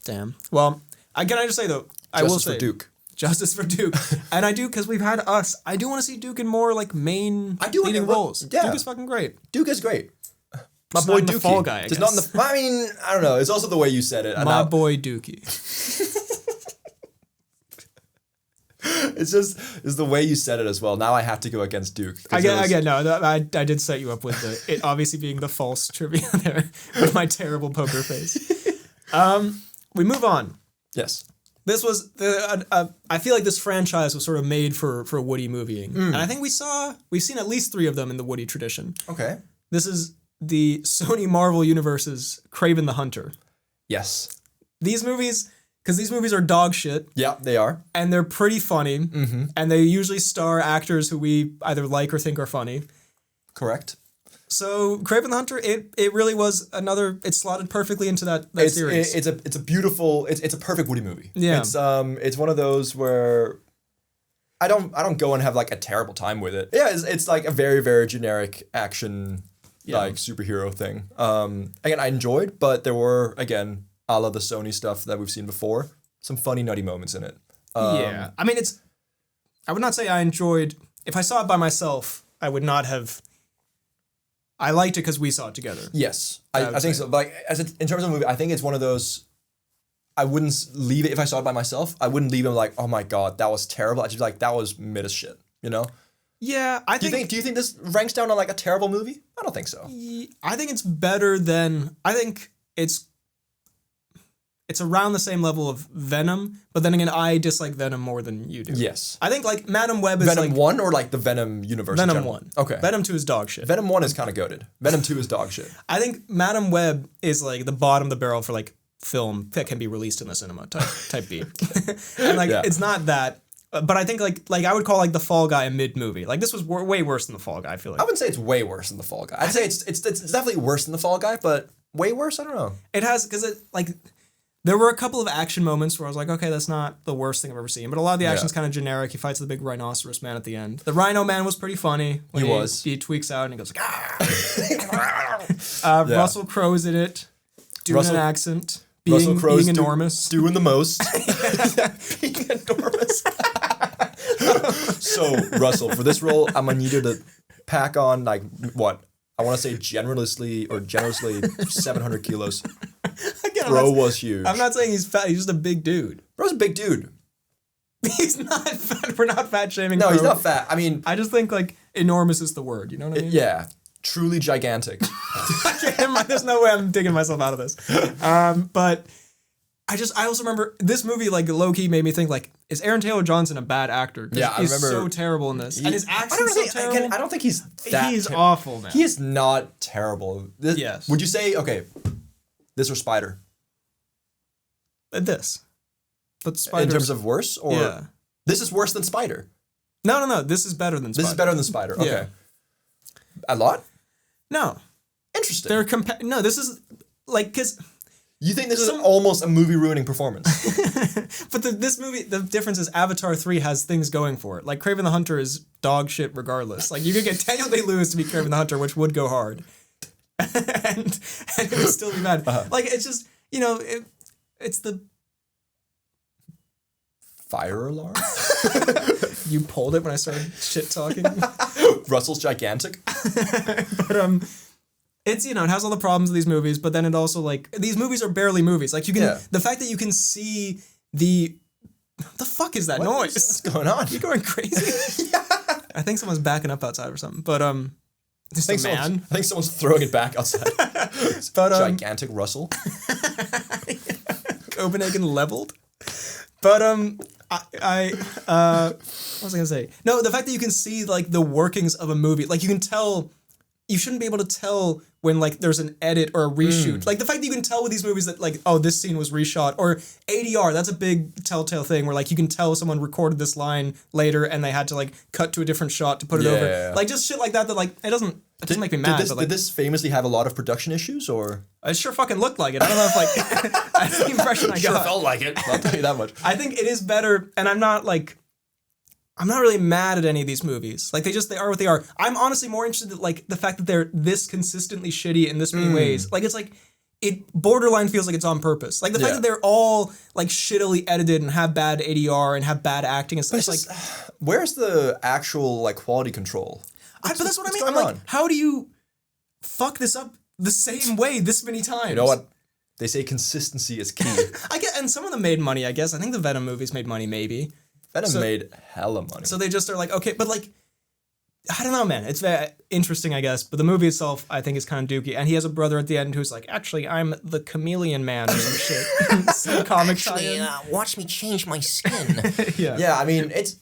Damn. Well, can I just say, though, Justice for Duke. Justice for Duke. And I do, because we've had us, I do want to see Duke in more, like, leading roles. Yeah. Duke is fucking great. Duke is great. My boy Dookie. The fall guy, I guess. Not in the, I mean, I don't know. It's also the way you said it. My boy Dookie. It's the way you said it as well. Now I have to go against Duke. I did set you up with it obviously being the false trivia there with my terrible poker face. We move on. Yes. This was I feel like this franchise was sort of made for Woody movieing. And I think we've seen at least 3 of them in the Woody tradition. Okay. This is the Sony Marvel Universe's Kraven the Hunter. Yes. These movies are dog shit. Yeah, they are. And they're pretty funny. Mm-hmm. And they usually star actors who we either like or think are funny. Correct. So Kraven the Hunter, it really was it slotted perfectly into that series. It's a beautiful, it's a perfect Woody movie. Yeah. It's one of those where I don't go and have like a terrible time with it. Yeah, it's like a very, very generic action like superhero thing. Again, I enjoyed, but there were, again, a la the Sony stuff that we've seen before, some funny, nutty moments in it. I mean, I would not say I enjoyed, if I saw it by myself, I would not have, I liked it because we saw it together. Yes, I think so. But in terms of the movie, I think it's one of those, I wouldn't leave it, if I saw it by myself, I wouldn't leave it like, oh my God, that was terrible. I'd just be like, that was mid as shit, you know? Yeah, Do you think this ranks down on like a terrible movie? I don't think so. I think it's better than, I think it's around the same level of Venom, but then again, I dislike Venom more than you do. Yes. I think like Madam Web is Venom 1 or like the Venom universe? Venom 1. Okay. Venom 2 is dog shit. Venom 1 is kind of goated. Venom 2 is dog shit. I think Madam Web is like the bottom of the barrel for like film that can be released in the cinema type B. And like it's not that. But I think like I would call like The Fall Guy a mid movie. Like this was way worse than The Fall Guy. I feel like I wouldn't say it's way worse than The Fall Guy. I'd say it's definitely worse than The Fall Guy, but way worse. I don't know. It has because it like there were a couple of action moments where I was like, okay, that's not the worst thing I've ever seen. But a lot of the action's kind of generic. He fights the big rhinoceros man at the end. The Rhino Man was pretty funny. When he tweaks out and he goes like, ah. Russell Crowe's in it, doing an accent. Being enormous. Doing the most. Being enormous. So, Russell, for this role, I'm going to need you to pack on, like, what? I want to say generously 700 kilos. Again, Bro was huge. I'm not saying he's fat. He's just a big dude. Bro's a big dude. He's not fat. We're not fat shaming. No, he's not fat. I mean, I just think, like, enormous is the word. You know what I mean? Yeah. Truly gigantic. There's no way I'm digging myself out of this. But I also remember this movie, like, low-key made me think, like, is Aaron Taylor Johnson a bad actor? Yeah, I remember. He's so terrible in this. And his accent's so terrible. Again, I don't think he's that He's awful, man. He is not terrible. Yes. Would you say, okay, this or Spider? This. But Spider. In terms of worse? Or yeah. This is worse than Spider? No. This is better than Spider. This is better than Spider. Okay. Yeah. A lot? No. Interesting. No, this is, like, because... You think this is almost a movie-ruining performance? But this movie, the difference is Avatar 3 has things going for it. Like, Kraven the Hunter is dog shit regardless. Like, you could get Daniel Day-Lewis to be Kraven the Hunter, which would go hard. and it would still be bad. Uh-huh. Like, it's just, you know, it's the... Fire alarm? You pulled it when I started shit-talking? Russell's gigantic. But it's, it has all the problems of these movies, but then it also, like, these movies are barely movies. Like, you can, the fact that you can see what the fuck is that noise? What's going on? You going crazy? Yeah. I think someone's backing up outside or something, but, just a man. I think someone's throwing it back outside. But, gigantic Russell. Copenhagen leveled. But, what was I gonna say? No, the fact that you can see, like, the workings of a movie, like, you can tell, you shouldn't be able to tell when, like, there's an edit or a reshoot. Like, the fact that you can tell with these movies that, like, oh, this scene was reshot, or ADR, that's a big telltale thing where, like, you can tell someone recorded this line later and they had to, like, cut to a different shot to put it over. Yeah. Like, just shit like that, like, it doesn't make me mad. Did this famously have a lot of production issues, or? It sure fucking looked like it. I don't know if, like, that's the impression I got. Sure felt like it. I'll tell you that much. I think it is better, and I'm not really mad at any of these movies. Like, they are what they are. I'm honestly more interested in, like, the fact that they're this consistently shitty in this many ways. Like, it's like, it borderline feels like it's on purpose. Like, the fact that they're all, like, shittily edited and have bad ADR and have bad acting and stuff. It's like, where's the actual, like, quality control? But that's what I mean. I'm like, how do you fuck this up the same way this many times? You know what? They say consistency is key. And some of them made money, I guess. I think the Venom movies made money, maybe. Venom made hella money. So they just are like, okay, but, like, I don't know, man. It's very interesting, I guess. But the movie itself, I think, is kind of dooky. And he has a brother at the end who's like, actually, I'm the chameleon man or some shit. Some comic watch me change my skin. Yeah, I mean, it's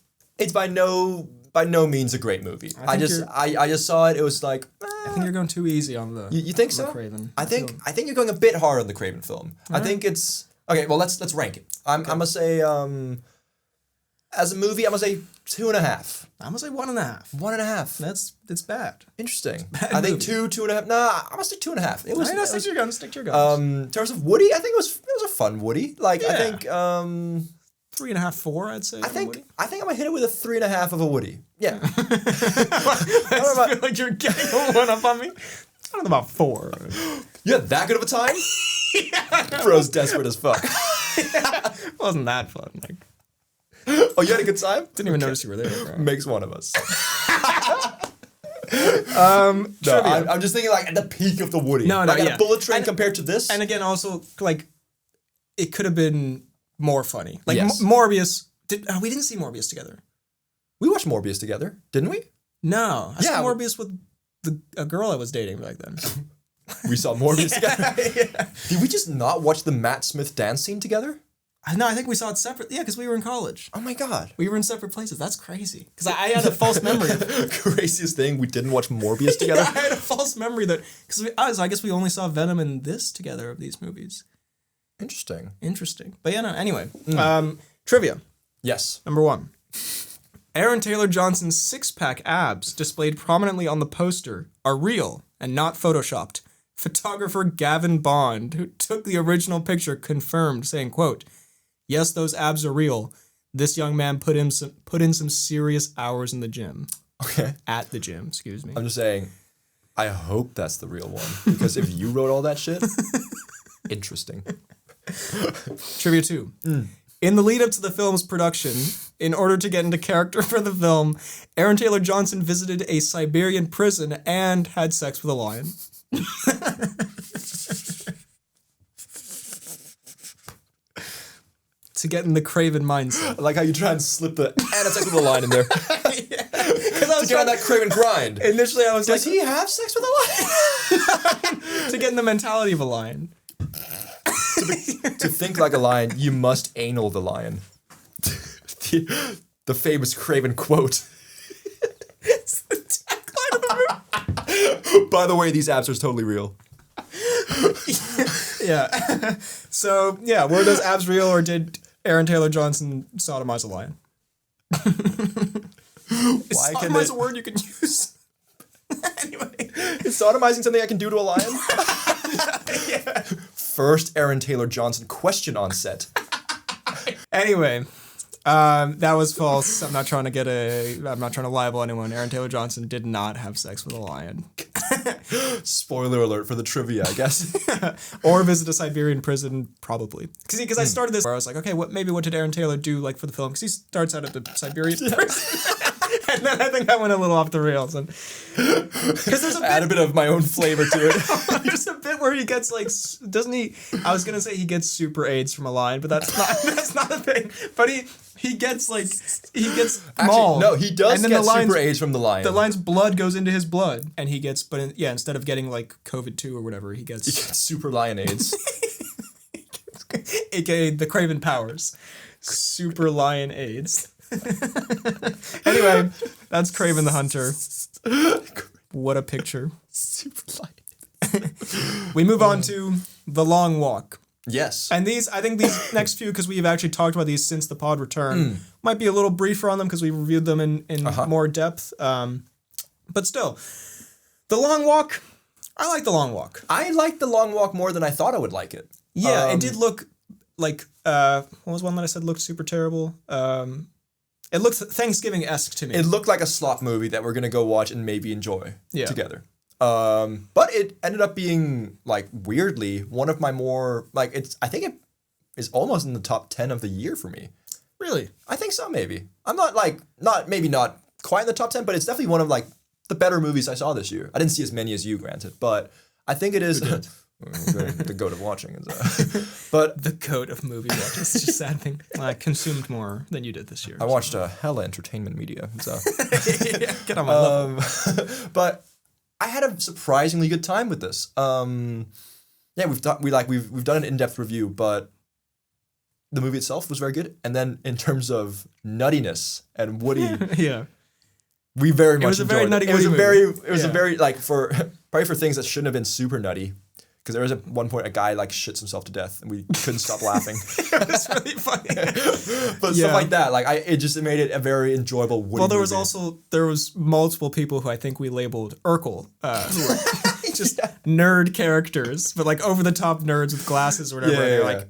by no means a great movie. I just saw it. It was like, I think you're going too easy on the. You think so? Kraven. I think you're going a bit hard on the Kraven film. I think it's okay. Well, let's rank it. I'm gonna say as a movie, I'm gonna say 2.5. I'm gonna say 1.5. 1.5. That's bad. Interesting. Bad I think movie. 2.5. Nah, I'm gonna say 2.5. It was. Stick to your guns. Stick to your guns. In terms of Woody, I think it was a fun Woody. Like I think 3.5, 4, I'd say. I think I'm gonna hit it with a 3.5 of a Woody. Yeah. I feel like you're getting a one up on me. I don't know about 4. You had that good of a time? Yeah. Bro's desperate as fuck. It wasn't that fun. Like, oh, you had a good time? Didn't even notice you were there, bro. Makes one of us. No, I'm just thinking like at the peak of the Woody. No, like a Bullet Train compared to this. And again, also like it could have been more funny. Like yes. Morbius. We didn't see Morbius together. We watched Morbius together, didn't we? No, I saw Morbius with a girl I was dating back then. We saw Morbius together. Yeah. Did we just not watch the Matt Smith dance scene together? No, I think we saw it separate. Yeah, because we were in college. Oh my god. We were in separate places. That's crazy. Because I had a false memory. Craziest thing, we didn't watch Morbius together? Yeah, I had a false memory that... Because I guess we only saw Venom and this together of these movies. Interesting. But yeah, no, anyway. Trivia. Yes. Number 1. Aaron Taylor Johnson's six-pack abs displayed prominently on the poster are real and not photoshopped. Photographer Gavin Bond, who took the original picture, confirmed, saying, quote, "Yes, those abs are real. This young man put in some serious hours in the gym." Okay. At the gym, excuse me. I'm just saying, I hope that's the real one. Because if you wrote all that shit, interesting. Trivia 2. In the lead up to the film's production, in order to get into character for the film, Aaron Taylor Johnson visited a Siberian prison and had sex with a lion. To get in the Kraven mindset. I like how you try and slip the and a sex with a lion in there. Yeah. To get on that Kraven grind. Initially I was Does he have sex with a lion? To get in the mentality of a lion. To think like a lion, you must anal the lion. The famous Kraven quote. It's the tagline of the movie. By the way, these abs are totally real. Yeah. So, yeah, were those abs real or did Aaron Taylor Johnson sodomize a lion? Is sodomize a word you can use? Anyway. Is sodomizing something I can do to a lion? Yeah. First Aaron Taylor Johnson question on set. Anyway, that was false. I'm not trying to libel anyone. Aaron Taylor Johnson did not have sex with a lion. Spoiler alert for the trivia, I guess. Or visit a Siberian prison, probably. Because I started this where I was like, okay, what did Aaron Taylor do like for the film? Because he starts out at the Siberian prison. And then I think I went a little off the rails. Because there's add a bit of my own flavor to it. There's a bit where he gets like, doesn't he? I was gonna say he gets super AIDS from a lion, but that's not a thing. But he gets mauled. No, he does and then get the super AIDS from the lion. The lion's blood goes into his blood, and he gets, instead of getting like COVID-2 or whatever, he gets super lion AIDS. AKA the Kraven powers. Super lion AIDS. Anyway, that's Kraven the Hunter. What a picture. Super lion. We move on to The Long Walk. Yes. And I think these next few, because we've actually talked about these since the pod return, might be a little briefer on them because we reviewed them in more depth. But still, The Long Walk, I like The Long Walk. I like The Long Walk more than I thought I would like it. Yeah, it did look like, what was one that I said looked super terrible? It looked Thanksgiving-esque to me. It looked like a slop movie that we're going to go watch and maybe enjoy together. But it ended up being, like, weirdly, one of my more, like, I think it is almost in the top 10 of the year for me. Really? I think so, maybe. I'm not quite in the top 10, but it's definitely one of, like, the better movies I saw this year. I didn't see as many as you, granted, but I think it is the goat of watching. But the goat of movie watching. It's just a sad thing. I consumed more than you did this year. I watched hella entertainment media, so. Yeah, get on my level. But I had a surprisingly good time with this. We've done an in-depth review, but the movie itself was very good. And then in terms of nuttiness and Woody, we very much enjoyed it. It was a very like probably for things that shouldn't have been super nutty. Because there was at one point a guy like shits himself to death and we couldn't stop laughing. It was really funny. But stuff like that, like it made it a very enjoyable Woody movie. There was multiple people who I think we labeled Urkel, who were just nerd characters, but like over the top nerds with glasses or whatever. And they're like,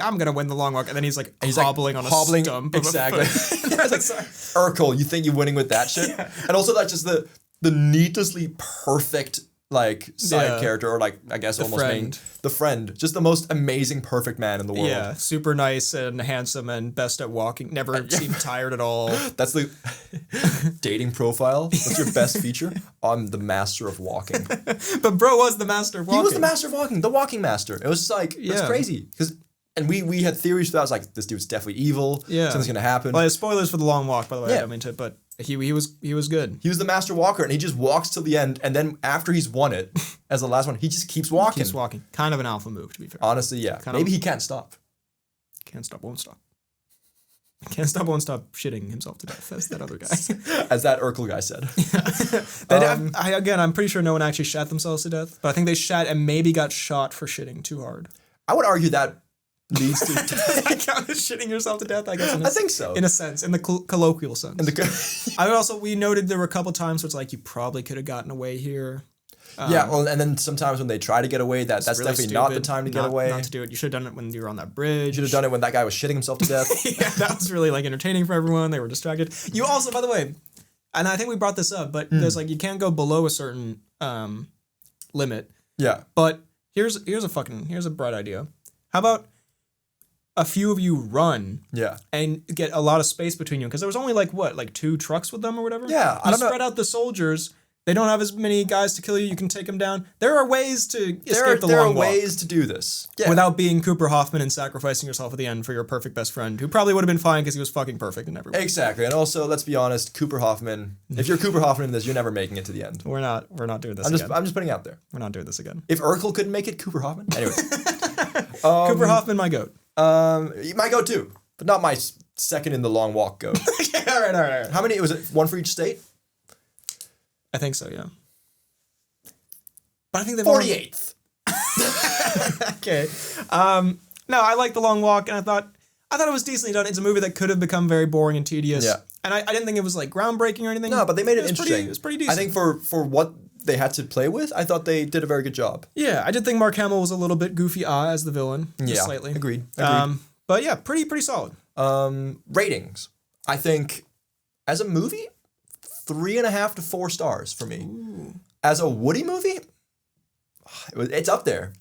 I'm gonna win the long walk, and then he's hobbling on a stump. Exactly. Urkel, you think you're winning with that shit? Yeah. And also that's just the needlessly perfect like side character, or like I guess almost the friend, just the most amazing perfect man in the world. Yeah, super nice and handsome and best at walking, never seemed tired at all. That's the dating profile. What's your best feature? I'm the master of walking. But bro was the master of walking. He was the master of walking, the walking master. It was just like that's crazy and we had theories that was like this dude's definitely evil. Yeah, something's gonna happen. Well, spoilers for The Long Walk, by the way. I don't mean to, but he was good. He was the master walker, and he just walks till the end, and then after he's won it, as the last one, he just keeps walking. Kind of an alpha move, to be fair. Honestly, yeah. Maybe he can't stop. Can't stop, won't stop. Can't stop, won't stop shitting himself to death, as that other guy. As that Urkel guy said. I'm pretty sure no one actually shat themselves to death, but I think they shat and maybe got shot for shitting too hard. I would argue that leads to Does that count as shitting yourself to death? I guess. I think so. In a sense, in the colloquial sense. We noted there were a couple times where it's like you probably could have gotten away here. And then sometimes when they try to get away, that's really definitely stupid. Not the time to get away. Not to do it. You should have done it when you were on that bridge. You should have done it when that guy was shitting himself to death. Yeah, that was really like entertaining for everyone. They were distracted. You also, by the way, and I think we brought this up, but there's like you can't go below a certain limit. Yeah. But here's a bright idea. How about a few of you run and get a lot of space between you, because there was only like 2 trucks with them or whatever. Yeah, you spread out the soldiers. They don't have as many guys to kill you. You can take them down. There are ways to escape the long walk. There are ways to do this without being Cooper Hoffman and sacrificing yourself at the end for your perfect best friend, who probably would have been fine because he was fucking perfect in every way. Exactly, and also let's be honest, Cooper Hoffman. If you're Cooper Hoffman in this, you're never making it to the end. We're not doing this. I'm just putting it out there. We're not doing this again. If Urkel couldn't make it, Cooper Hoffman. Anyways, Cooper Hoffman, my goat. My goat too, but not my second in the long walk goat. All right. How many was it? 1 for each state? I think so. Yeah. But I think they've 48th. Okay. No, I like The Long Walk, and I thought it was decently done. It's a movie that could have become very boring and tedious. Yeah. And I didn't think it was like groundbreaking or anything. No, but they made it interesting. It was pretty decent. I think for what they had to play with, I thought they did a very good job. Yeah, I did think Mark Hamill was a little bit goofy as the villain. Just slightly. Agreed. But yeah, pretty solid. Ratings. I think as a movie, 3.5 to 4 stars for me. Ooh. As a Woody movie, it's up there.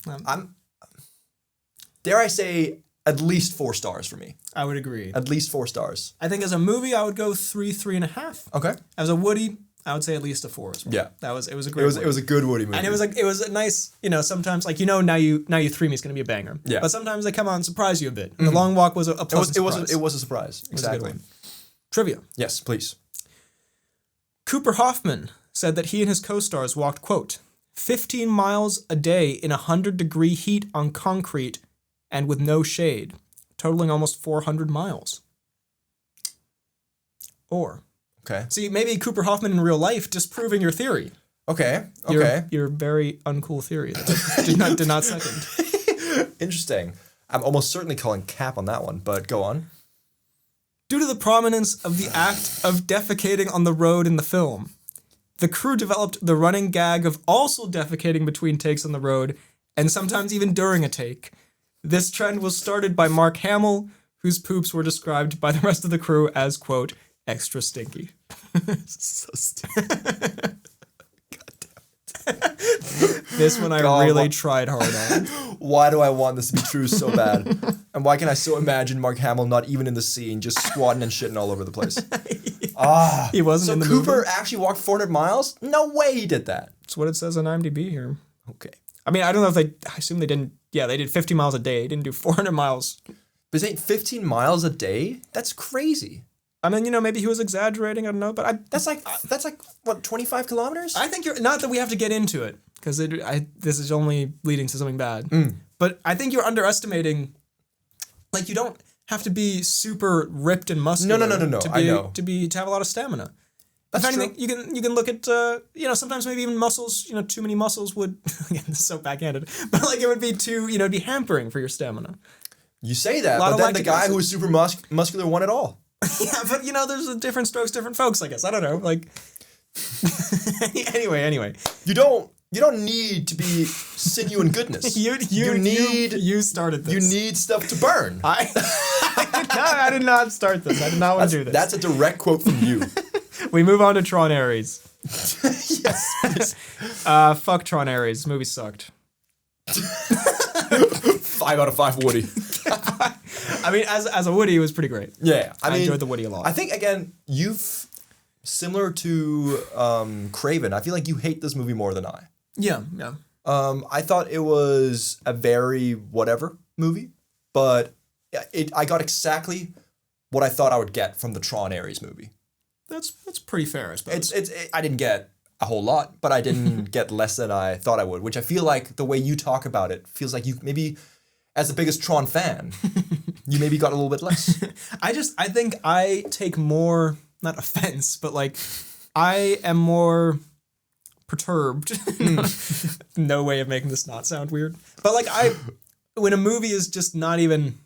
Dare I say, at least 4 stars for me. I would agree. At least 4 stars. I think as a movie, I would go 3.5. Okay. As a Woody, I would say at least a 4 as well. Yeah. It was a great It was a good Woody movie. And it was a nice, sometimes like, now you 3 Me is going to be a banger. Yeah. But sometimes they come out and surprise you a bit. And The Long Walk was a pleasant surprise. It was a surprise. Exactly. Trivia. Yes, please. Cooper Hoffman said that he and his co-stars walked, quote, 15 miles a day in 100-degree heat on concrete and with no shade, totaling almost 400 miles. Or, Okay. see, maybe Cooper Hoffman in real life disproving your theory. Okay. Your very uncool theory that I did not second. Interesting. I'm almost certainly calling cap on that one, but go on. Due to the prominence of the act of defecating on the road in the film, the crew developed the running gag of also defecating between takes on the road, and sometimes even during a take. This trend was started by Mark Hamill, whose poops were described by the rest of the crew as, quote, extra stinky. So stupid. This one I really tried hard on. Why do I want this to be true so bad? And why can I so imagine Mark Hamill not even in the scene, just squatting and shitting all over the place? He wasn't in the Cooper movie. actually walked 400 miles? No way he did that. That's what it says on IMDb here. Okay. I mean, I don't know if I assume they didn't, they did 50 miles a day. They didn't do 400 miles. But ain't 15 miles a day? That's crazy. I mean, maybe he was exaggerating, I don't know, but That's like what, 25 kilometers? I think not that we have to get into it, because this is only leading to something bad. But I think you're underestimating, like, you don't have to be super ripped and muscular. No. I know. To have a lot of stamina. That's if anything, true. you can look at sometimes maybe even muscles. Too many muscles would again, this is so backhanded, but like it would be it'd be hampering for your stamina. You say that, but then the guy who was super muscular won it all. Yeah, but there's a different strokes, different folks. I guess I don't know. Like anyway, You don't need to be sinew and goodness. you started this. You need stuff to burn. I did not start this. I did not want to do this. That's a direct quote from you. We move on to Tron Ares. Yes. Fuck Tron Ares. This movie sucked. 5 out of 5 Woody. I mean, as a Woody, it was pretty great. Yeah. I enjoyed the Woody a lot. I think, again, similar to Kraven, I feel like you hate this movie more than I. Yeah. I thought it was a very whatever movie, but I got exactly what I thought I would get from the Tron Ares movie. That's pretty fair, I suppose. I didn't get a whole lot, but I didn't get less than I thought I would, which I feel like the way you talk about it feels like you maybe, as the biggest Tron fan, you maybe got a little bit less. I think I take more, not offense, but like, I am more perturbed. No way of making this not sound weird. But like when a movie is just not even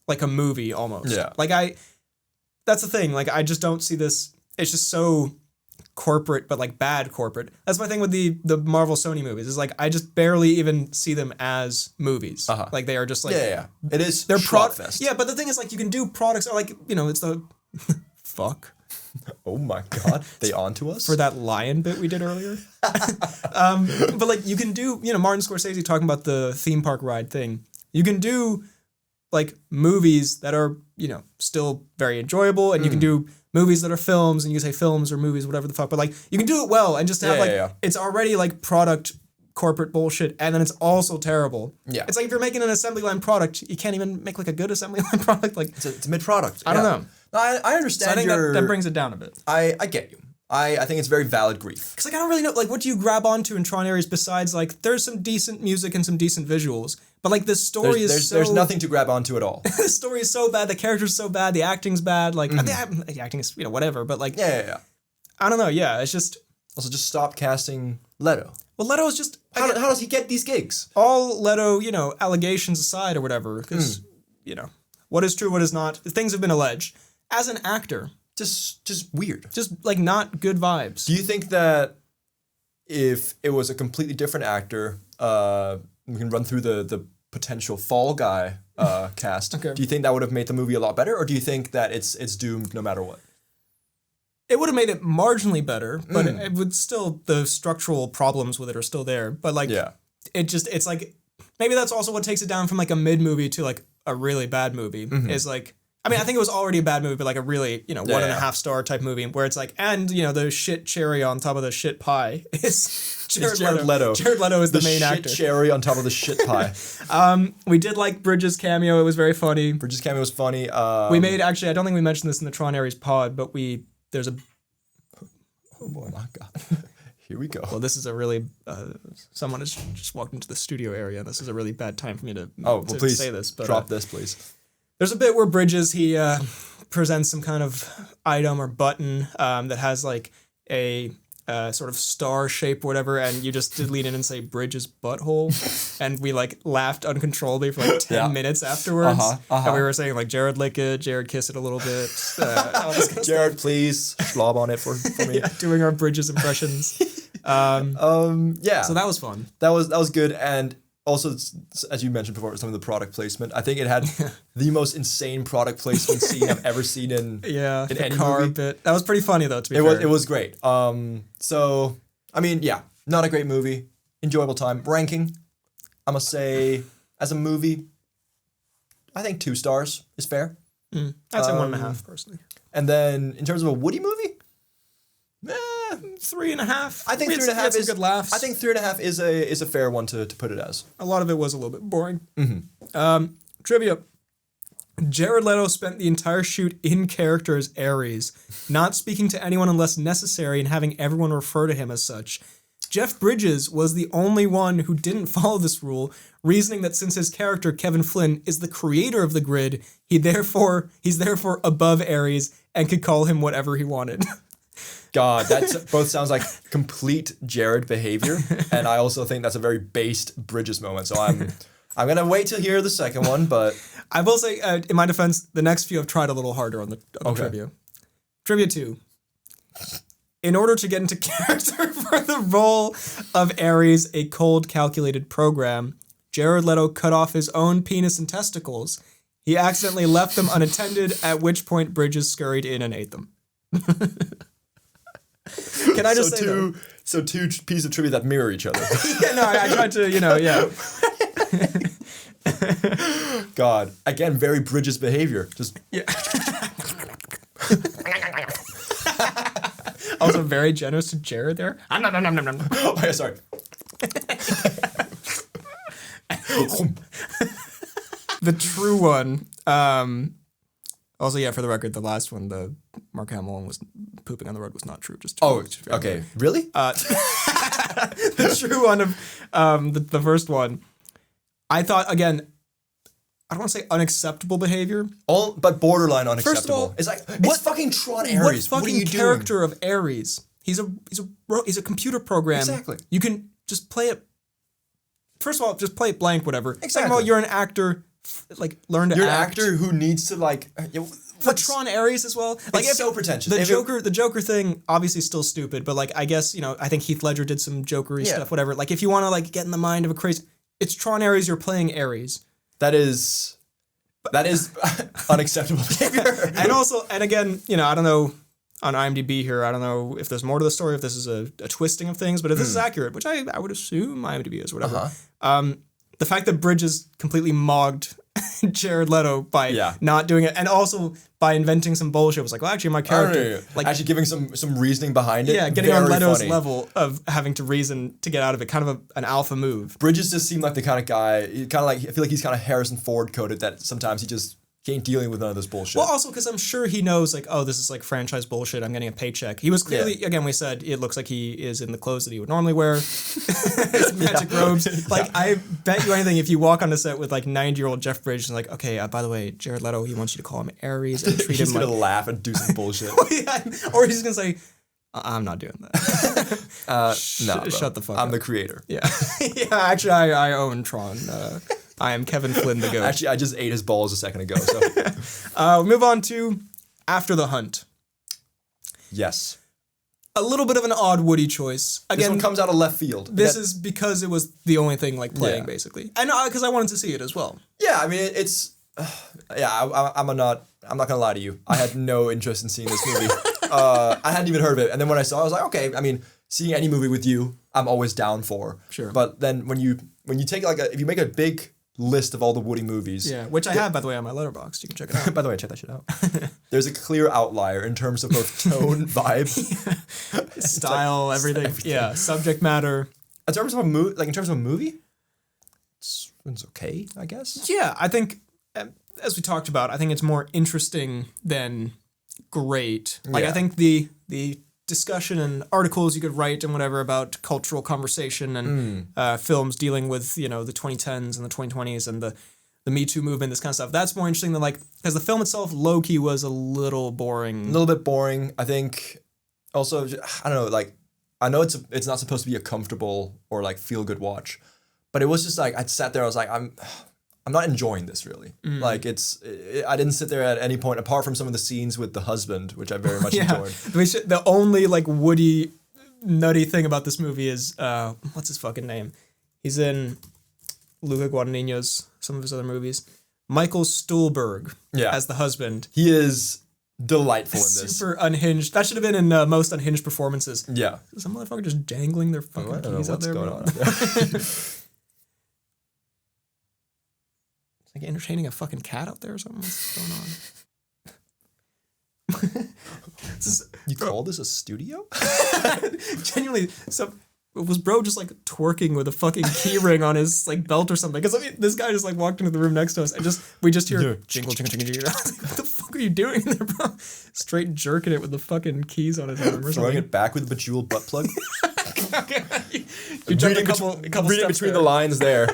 like a movie almost. Yeah. Like that's the thing. Like I just don't see this. It's just so corporate, but like bad corporate. That's my thing with the Marvel Sony movies. Is like I just barely even see them as movies. Uh-huh. Like they are just like Yeah. It is. they're Schlockfest. Yeah, but the thing is like you can do products like it's the fuck. Oh my god, they onto us For that lion bit we did earlier. But like you can do, Martin Scorsese talking about the theme park ride thing. You can do like movies that are, still very enjoyable, and you can do movies that are films, and you can say films or movies, whatever the fuck, but like you can do it well and just have it's already like product corporate bullshit, and then it's also terrible. Yeah. It's like if you're making an assembly line product, you can't even make like a good assembly line product. Like it's a mid-product. I don't know. No, I understand. So I think that brings it down a bit. I get you. I think it's very valid grief. Because like I don't really know like what do you grab onto in Tron Ares besides like there's some decent music and some decent visuals, but like the story there's nothing to grab onto at all. The story is so bad, the character's so bad, the acting's bad. Like the acting is whatever, but like Yeah. I don't know. Yeah, it's just Also, just stop casting Leto. well, Leto is just How does he get these gigs? all Leto, allegations aside or whatever. Because what is true, what is not. Things have been alleged. As an actor, Just weird. just like not good vibes. Do you think that if it was a completely different actor, we can run through the potential Fall Guy cast. Okay. Do you think that would have made the movie a lot better, or do you think that it's doomed no matter what? It would have made it marginally better, but it would still, the structural problems with it are still there. But like, Yeah. it's like, maybe that's also what takes it down from like a mid movie to like a really bad movie is like, I mean, I think it was already a bad movie, but like a really, 1.5 star type movie where it's like, and, the shit cherry on top of the shit pie is Jared Leto. Jared Leto is the main actor. The shit cherry on top of the shit pie. We did like Bridges' cameo. It was very funny. Bridges' cameo was funny. We made, actually, I don't think we mentioned this in the Tron Ares pod, but there's a... Oh my God. Here we go. Well, this is a really... someone has just walked into the studio area. This is a really bad time for me to please say this. But, drop this, please. There's a bit where Bridges, he presents some kind of item or button that has like a sort of star shape or whatever, and you just did lean in and say Bridges' butthole, and we like laughed uncontrollably for like 10 minutes afterwards. And we were saying like, Jared lick it, Jared kiss it a little bit. Jared, please slob on it for me. Yeah, doing our Bridges impressions. Yeah. So that was fun. That was good, and also, as you mentioned before, some of the product placement. I think it had the most insane product placement scene I've ever seen in any car movie. Bit. That was pretty funny though. To be fair, it was great. So I mean, yeah, not a great movie, enjoyable time. Ranking, I must say, as a movie, I think 2 stars is fair. I'd say 1.5 personally. And then in terms of a Woody movie, 3.5. I think 3.5 is good laughs. I think 3.5 is a fair one to put it as. A lot of it was a little bit boring. Trivia. Jared Leto spent the entire shoot in character as Ares, not speaking to anyone unless necessary and having everyone refer to him as such. Jeff Bridges was the only one who didn't follow this rule, reasoning that since his character, Kevin Flynn, is the creator of the grid, he's therefore above Ares and could call him whatever he wanted. God, that both sounds like complete Jared behavior, and I also think that's a very based Bridges moment. So I'm gonna wait to hear the second one, but I will say, in my defense, the next few I've tried a little harder on the trivia. Trivia 2. In order to get into character for the role of Ares, a cold, calculated program, Jared Leto cut off his own penis and testicles. He accidentally left them unattended, at which point Bridges scurried in and ate them. Can I just say two pieces of trivia that mirror each other? Yeah, no, I tried to, yeah. God, again, very Bridges behavior. Just Also very generous to Jared there. Oh yeah, sorry. The true one. Also, yeah, for the record, the last one, the Mark Hamill was pooping on the road was not true. Just okay, really? The true one of the first one. I thought, again, I don't want to say unacceptable behavior. But borderline unacceptable. First of all, it's like it's fucking Tron Ares. What fucking character of Ares? He's a computer program. Exactly. You can just play it. First of all, just play it blank, whatever. Exactly. Second of all, you're an actor. Learn to You're act. an actor who needs to for Tron Ares as well. It's so pretentious. The Joker thing obviously still stupid, but I guess I think Heath Ledger did some Jokery stuff. Whatever. If you want to get in the mind of a crazy, it's Tron Ares. You're playing Ares. That is unacceptable behavior. and again, I don't know on IMDb here. I don't know if there's more to the story, if this is a twisting of things, but if this is accurate, which I would assume IMDb is, whatever. The fact that Bridges completely mogged Jared Leto by not doing it, and also by inventing some bullshit, was well, actually, my character, actually giving some reasoning behind it. Yeah, getting on Leto's level of having to reason to get out of it, kind of an alpha move. Bridges just seemed like the kind of guy, I feel like he's kind of Harrison Ford coded, that sometimes he just ain't dealing with none of this bullshit. Well, also because I'm sure he knows, this is franchise bullshit. I'm getting a paycheck. He was clearly, again, we said it looks like he is in the clothes that he would normally wear, his magic robes. I bet you anything, if you walk on the set with 90-year-old Jeff Bridges and okay, by the way, Jared Leto, he wants you to call him Ares and treat him he's gonna laugh and do some bullshit. Or he's gonna say, I'm not doing that. No, shut the fuck up. I'm the creator. Yeah. Actually, I own Tron. I am Kevin Flynn the goat. Actually, I just ate his balls a second ago. So, we'll move on to After the Hunt. Yes. A little bit of an odd Woody choice. Again, this one comes out of left field. This is because it was the only thing playing, basically. And because I wanted to see it as well. Yeah, I mean, it's... I'm not gonna lie to you. I had no interest in seeing this movie. I hadn't even heard of it. And then when I saw it, I was like, okay, I mean, seeing any movie with you, I'm always down for. Sure. But then when you take if you make a big list of all the Woody movies. Yeah, which I have, by the way, on my Letterboxd. You can check it out. By the way, check that shit out. There's a clear outlier in terms of both tone, vibe, style, everything. Yeah, subject matter. In terms of a movie, it's okay, I guess. Yeah, I think, as we talked about, I think it's more interesting than great. Like, I think the discussion and articles you could write and whatever about cultural conversation and films dealing with, the 2010s and the 2020s and the Me Too movement, this kind of stuff. That's more interesting than because the film itself, low-key, was a little boring. A little bit boring. I think also, I don't know, I know it's not supposed to be a comfortable or feel-good watch, but it was just I sat there, I was like, I'm not enjoying this really. I didn't sit there at any point apart from some of the scenes with the husband, which I very much enjoyed. The only Woody nutty thing about this movie is what's his fucking name? He's in Luca Guadagnino's some of his other movies. Michael Stuhlbarg as the husband. He is delightful in this. Super unhinged. That should have been in Most Unhinged Performances. Yeah. Some motherfucker just jangling their fucking keys out there. What's going on out there? It's entertaining a fucking cat out there or something. What's going on? You call this a studio? Genuinely, was bro just twerking with a fucking key ring on his belt or something? Because this guy just walked into the room next to us and we just hear jingle jingle jingle jingle. What the fuck are you doing there, bro? Straight jerking it with the fucking keys on his arm or something. Throwing it back with a bejeweled butt plug. You jumped a couple reading between the lines there.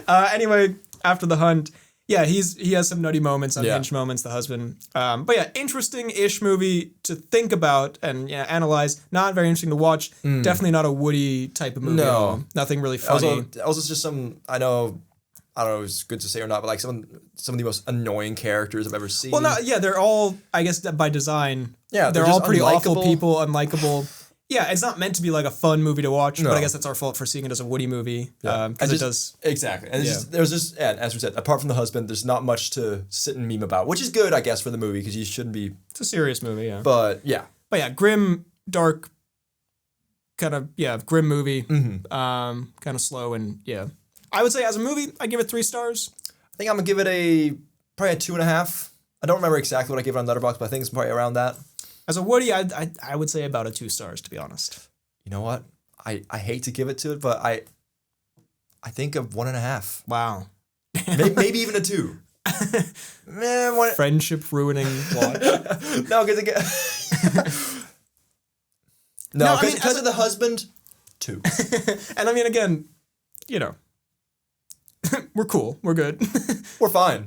Anyway, after the hunt, he has some nutty moments, unhinged moments, the husband. But yeah, interesting-ish movie to think about and analyze. Not very interesting to watch. Definitely not a Woody type of movie. No. Nothing really funny. Also just some, I don't know if it's good to say or not, but some of the most annoying characters I've ever seen. Well, no, they're all, I guess, by design. Yeah, they're all pretty awful people, unlikable. Yeah, it's not meant to be a fun movie to watch, but I guess that's our fault for seeing it as a Woody movie. Because it does. Exactly. And as we said, apart from the husband, there's not much to sit and meme about, which is good, I guess, for the movie, because you shouldn't be... It's a serious movie, yeah. But, yeah. Grim, dark, kind of, grim movie. Kind of slow and, I would say as a movie, I give it 3 stars. I think I'm going to give it probably a 2.5. I don't remember exactly what I gave it on Letterboxd, but I think it's probably around that. As a Woody, I would say about a 2 stars, to be honest. You know what? I hate to give it to it, but I think of 1.5. Wow. Maybe even a 2. Man, friendship ruining watch. No, because because of the husband. 2. And I mean, again, we're cool. We're good. We're fine.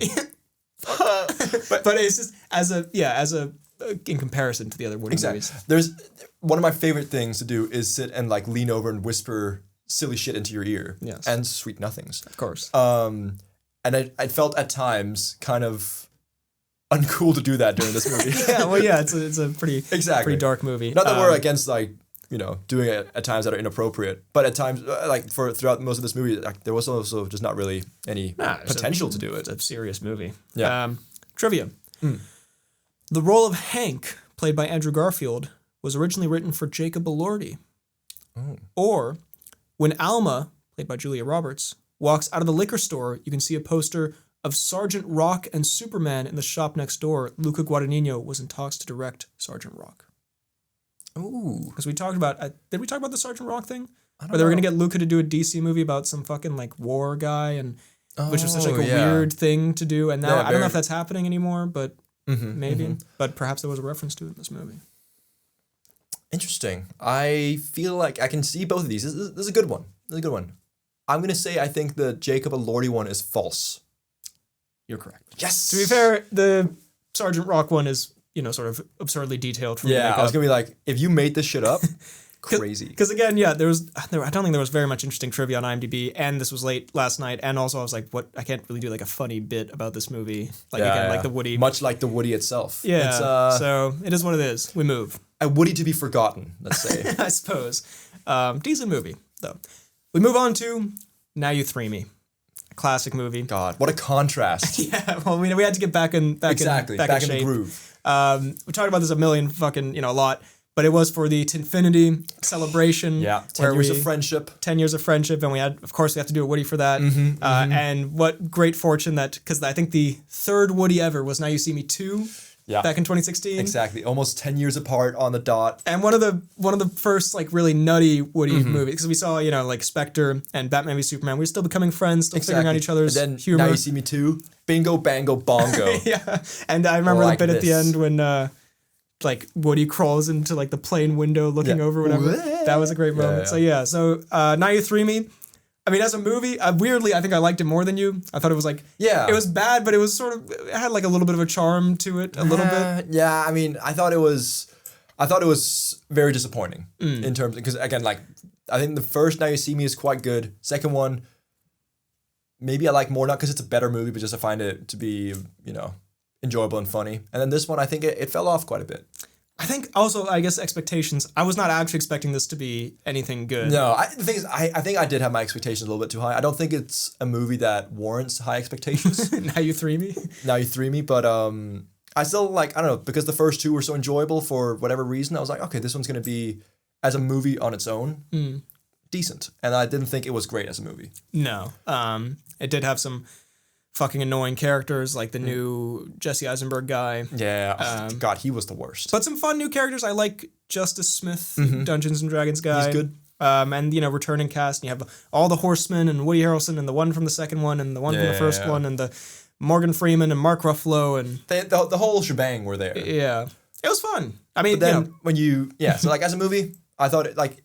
but it's just as a in comparison to the other Woody movies. There's one of my favorite things to do is sit and lean over and whisper silly shit into your ear. Yes. And sweet nothings. Of course. And I felt at times kind of uncool to do that during this movie. It's a pretty dark movie. Not that we're against doing it at times that are inappropriate, but at times throughout most of this movie, there was also just not really any potential to do it. It's a serious movie. Yeah. Trivia. The role of Hank, played by Andrew Garfield, was originally written for Jacob Elordi. Oh. Or, when Alma, played by Julia Roberts, walks out of the liquor store, you can see a poster of Sergeant Rock and Superman in the shop next door. Luca Guadagnino was in talks to direct Sergeant Rock. Ooh. Because we talked about... did we talk about the Sergeant Rock thing? I don't know. Or they were going to get Luca to do a DC movie about some fucking war guy, and which was such a yeah. weird thing to do. And now I don't know if that's happening anymore, but... maybe, but perhaps there was a reference to it in this movie. Interesting. I feel like I can see both of these. This is a good one. This is a good one. I'm going to say I think the Jacob Elordi one is false. You're correct. Yes! To be fair, the Sergeant Rock one is, sort of absurdly detailed. Yeah, I was going to be like, if you made this shit up... Crazy. Because again, I don't think there was very much interesting trivia on IMDb, and this was late last night, and also I was like, what? I can't really do a funny bit about this movie. The Woody. Much like the Woody itself. Yeah. So it is what it is. We move. A Woody to be forgotten, let's say. I suppose. Decent movie, though. We move on to Now You Three Me. A classic movie. God, what a contrast. Yeah, well, we had to get back in exactly. Back in the groove. We talked about this a lot. but it was for the Tinfinity celebration. Yeah, 10 years of friendship. 10 years of friendship, and we have to do a Woody for that. And what great fortune that, because I think the third Woody ever was Now You See Me 2. Yeah. Back in 2016. Exactly. Almost 10 years apart on the dot. And one of the first like really nutty Woody movies, because we saw, like Spectre and Batman v Superman. We were still becoming friends, still figuring out each other's humor. Now You See Me Too. Bingo, bango, bongo. Yeah. And I remember the bit at the end when like Woody crawls into like the plane window looking over whatever. That was a great moment. So Now You Three Me. I mean, as a movie, weirdly, I think I liked it more than you. I thought it was like, it was bad, but it was it had like a little bit of a charm to it, a little bit. Yeah, I mean, I thought it was very disappointing in terms, because again, like, I think the first Now You See Me is quite good. Second one, maybe I like more, not because it's a better movie, but just I find it to be, enjoyable and funny. And then this one, I think it fell off quite a bit. I think also, I guess, expectations. I was not actually expecting this to be anything good. No, the thing is, I think I did have my expectations a little bit too high. I don't think it's a movie that warrants high expectations. Now You Three Me? Now You Three Me, but I still, like, I don't know, because the first two were so enjoyable for whatever reason, I was like, okay, this one's going to be, as a movie on its own, decent. And I didn't think it was great as a movie. No. It did have some fucking annoying characters, like the new Jesse Eisenberg guy. Yeah, God, he was the worst. But some fun new characters. I like Justice Smith, Dungeons and Dragons guy. He's good. And returning cast. And you have all the Horsemen and Woody Harrelson and the one from the second one and the one from the first one and the Morgan Freeman and Mark Ruffalo and the whole shebang were there. Yeah, it was fun. I mean, but then when so like as a movie, I thought it like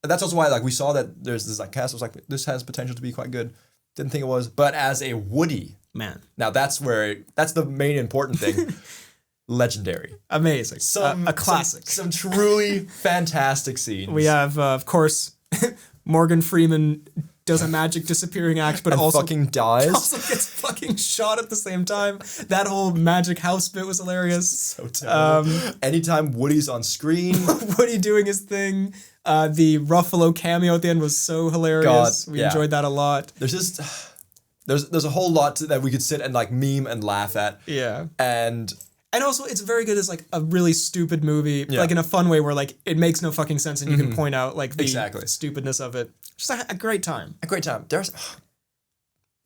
that's also why like we saw that there's this like cast. I was like, this has potential to be quite good. Didn't think it was, but as a Woody, man, now that's the main important thing. Legendary, amazing, a classic, some truly fantastic scenes. We have, of course, Morgan Freeman does a magic disappearing act, but also fucking dies. Also gets fucking shot at the same time. That whole magic house bit was hilarious. So terrible. Anytime Woody's on screen, Woody doing his thing. The Ruffalo cameo at the end was so hilarious. We enjoyed that a lot. There's just there's a whole lot that we could sit and like meme and laugh at. Yeah. And also, it's very good as like a really stupid movie, like in a fun way where like it makes no fucking sense and you can point out like the stupidness of it. Just a great time. A great time. I'm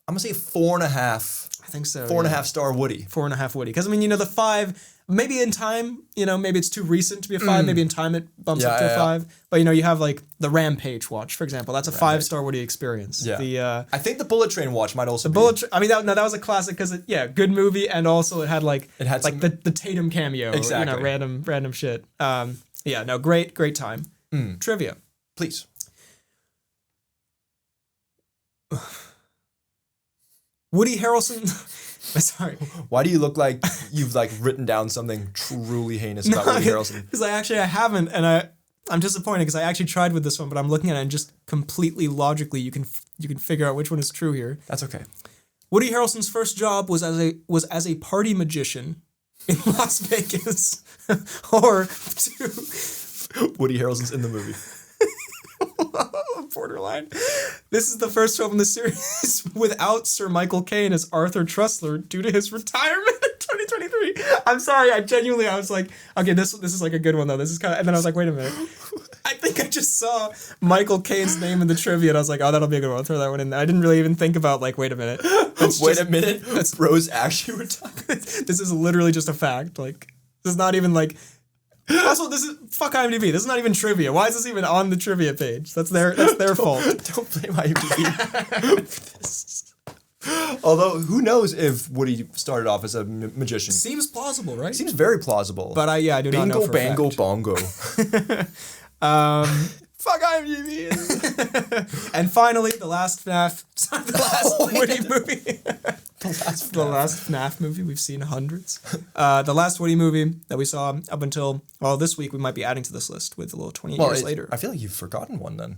gonna say 4.5. I think so. 4.5 star Woody. 4.5 Woody. Because I mean, the 5. Maybe in time, maybe it's too recent to be a 5. Maybe in time it bumps up to a 5. But you have like the Rampage watch, for example. That's a 5-star Woody experience. Yeah. I think the Bullet Train watch might also be. I mean, that was a classic because good movie, and also it had some, the Tatum cameo. Exactly. Random shit. Great time. Trivia, please. Woody Harrelson. Sorry. Why do you look like you've like written down something truly heinous about Woody Harrelson? Because I haven't, and I'm disappointed because I actually tried with this one, but I'm looking at it and just completely logically you can figure out which one is true here. That's okay. Woody Harrelson's first job was as a party magician in Las Vegas, or Woody Harrelson's in the movie. Borderline. This is the first film in the series without Sir Michael Caine as Arthur Trustler due to his retirement in 2023. I'm sorry, I was like, okay, this is like a good one though. This is kind of, and then I was like, wait a minute. I think I just saw Michael Caine's name in the trivia and I was like, oh, that'll be a good one. I'll throw that one in there. I didn't really even think about like, wait a minute. That's Rose actually retired. This is literally just a fact. Like, this is not even like. Also, this is fuck IMDb. This is not even trivia. Why is this even on the trivia page? That's their fault. Don't blame IMDb. Although, who knows if Woody started off as a magician? Seems plausible, right? Seems very plausible. But I do not know for Bingo, a fact. bongo. Fuck IMDb. And finally, the last Woody movie. The last FNAF movie. We've seen hundreds. The last Woody movie that we saw up until, this week we might be adding to this list with a little 28 years later. I feel like you've forgotten one then.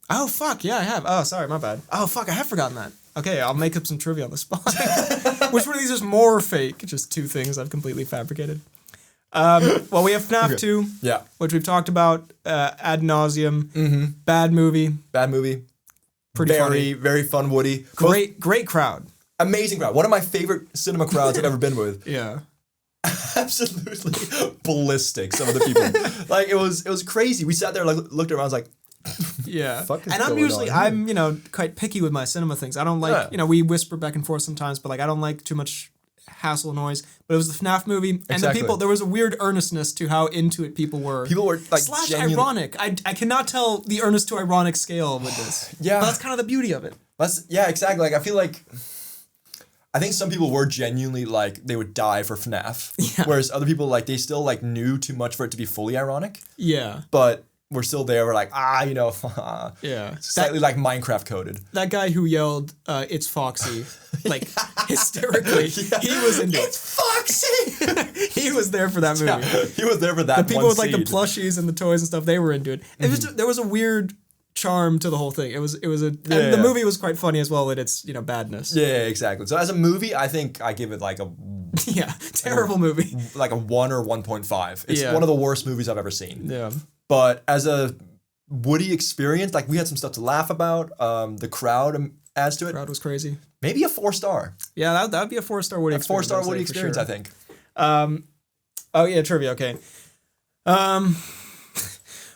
Oh, fuck. Yeah, I have. Oh, sorry. My bad. Oh, fuck. I have forgotten that. Okay, I'll make up some trivia on the spot. Which one of these is more fake? Just two things I've completely fabricated. We have FNAF 2, which we've talked about ad nauseum. Mm-hmm. Bad movie. Pretty funny. Very fun Woody. Great crowd. Amazing crowd. One of my favorite cinema crowds I've ever been with. Yeah. absolutely ballistic. Some of the people, like it was crazy. We sat there, like looked around, I was like, yeah. Fuck is and I'm going usually on here? I'm quite picky with my cinema things. I don't like we whisper back and forth sometimes, but like I don't like too much hassle noise. But it was the FNAF movie, and Exactly. there was a weird earnestness to how into it people were. People were like / genuinely ironic. I cannot tell the earnest to ironic scale with this. Yeah. But that's kind of the beauty of it. Exactly. Like I think some people were genuinely like they would die for FNAF, whereas other people like they still like knew too much for it to be fully ironic. Yeah. But we're still there. We're like Yeah. slightly like Minecraft coded. That guy who yelled, "It's Foxy," like hysterically, he was into it. It's Foxy. He was there for that movie. Yeah, he was there for that. The people with like the scene. plushies and the toys and stuff, they were into it. There was a weird charm to the whole thing. The movie was quite funny as well with its badness. Yeah, exactly. So as a movie, I think I give it like a terrible movie. like a 1 or 1.5. It's one of the worst movies I've ever seen. Yeah. But as a Woody experience, like we had some stuff to laugh about. The crowd adds to it. The crowd was crazy. Maybe a 4-star. Yeah, that'd be a 4-star Woody experience. 4-star Woody experience, sure. I think. Oh yeah, trivia. Okay.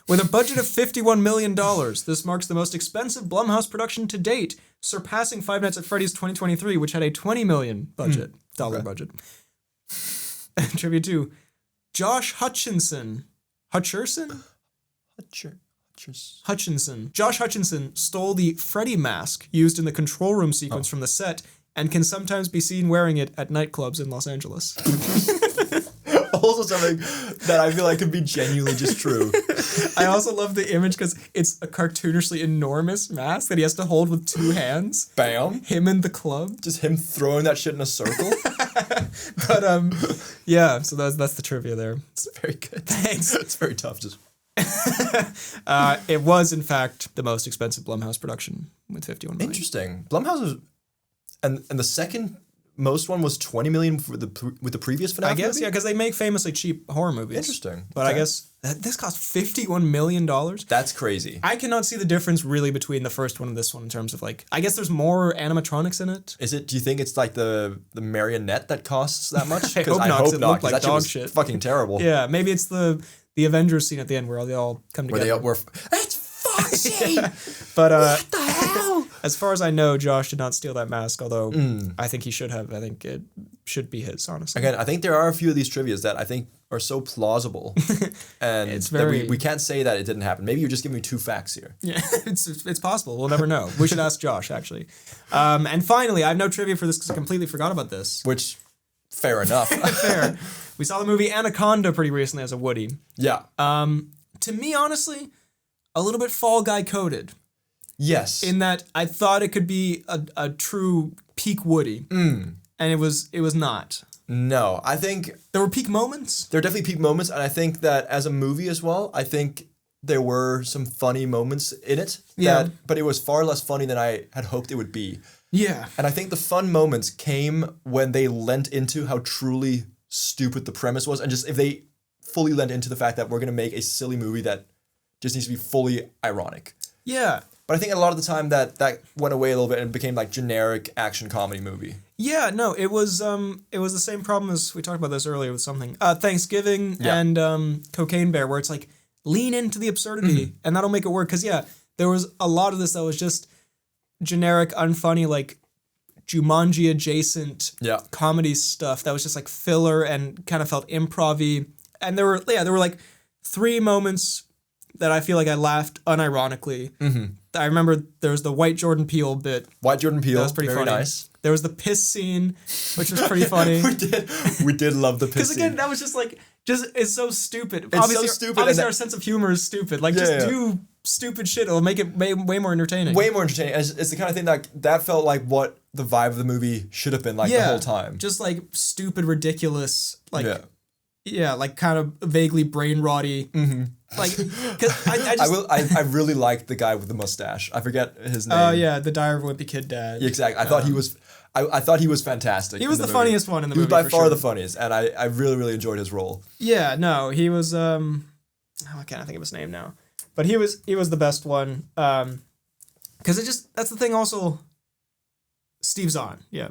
With a budget of $51 million, this marks the most expensive Blumhouse production to date, surpassing Five Nights at Freddy's 2023, which had a $20 million budget. Budget. Trivia 2. Josh Hutchinson. Hutcherson? Hutchinson. Josh Hutchinson stole the Freddy mask used in the control room sequence from the set and can sometimes be seen wearing it at nightclubs in Los Angeles. Also something that I feel like could be genuinely just true. I also love the image because it's a cartoonishly enormous mask that he has to hold with 2 hands. Bam. Him in the club. Just him throwing that shit in a circle. But yeah, so that's the trivia there. It's very good. Thanks. It's very tough. Just it was in fact the most expensive Blumhouse production with $51 million. interesting. Blumhouse was, and the second most one was $20 million with the previous FNAF I guess movie? yeah, because they make famously cheap horror movies. Interesting. But I guess this cost $51 million. That's crazy. I cannot see the difference really between the first one and this one in terms of like, I guess there's more animatronics in it. Is it? Do you think it's like the marionette that costs that much? I hope not, 'cause it looked like that dog was shit. Fucking terrible. Yeah, maybe it's the Avengers scene at the end where they all come together. It's Foxy! But what the hell? As far as I know, Josh did not steal that mask, although I think he should have. I think it should be his, honestly. Again, I think there are a few of these trivias that I think are so plausible, and It's very- that we can't say that it didn't happen. Maybe you're just giving me 2 facts here. Yeah, it's possible. We'll never know. We should ask Josh, actually. And finally, I have no trivia for this because I completely forgot about this. Which, fair enough. Fair. We saw the movie Anaconda pretty recently as a Woody. Yeah. To me, honestly, a little bit Fall Guy coded. Yes. In that I thought it could be a true peak Woody. And it was not. No, I think There were peak moments. there are definitely peak moments, and I think that as a movie as well, I think there were some funny moments in it. Yeah. But it was far less funny than I had hoped it would be. Yeah. And I think the fun moments came when they lent into how truly stupid the premise was, and just if they fully lent into the fact that we're gonna make a silly movie that just needs to be fully ironic. Yeah. But I think a lot of the time that went away a little bit and became like generic action comedy movie. Yeah, no, it was the same problem as we talked about this earlier with something. Thanksgiving and Cocaine Bear, where it's like lean into the absurdity and that'll make it work. Cause yeah, there was a lot of this that was just generic, unfunny, like Jumanji adjacent comedy stuff that was just like filler and kind of felt improv-y. And there were like 3 moments that I feel like I laughed unironically. I remember there was the White Jordan Peele bit. White Jordan Peele, That was pretty very funny. nice. There was the piss scene, which was pretty funny. we did love the piss Because again, scene. that was just it's so stupid. It's so stupid, Obviously, and our sense of humor is stupid. Like, just do stupid shit. It'll make it way more entertaining. Way more entertaining. It's the kind of thing that felt like what the vibe of the movie should have been like the whole time. Just like stupid, ridiculous, like like kind of vaguely brain rotty. Like, because I really liked the guy with the mustache. I forget his name. Oh yeah, the Diary of a Wimpy Kid dad. Yeah, exactly. I thought he was. I thought he was fantastic. He was the funniest one in the movie. He was by far sure. the funniest, and I really enjoyed his role. Yeah, no, he was. I can't think of his name now, but he was the best one. Because that's the thing. Also, Steve Zahn. Yeah.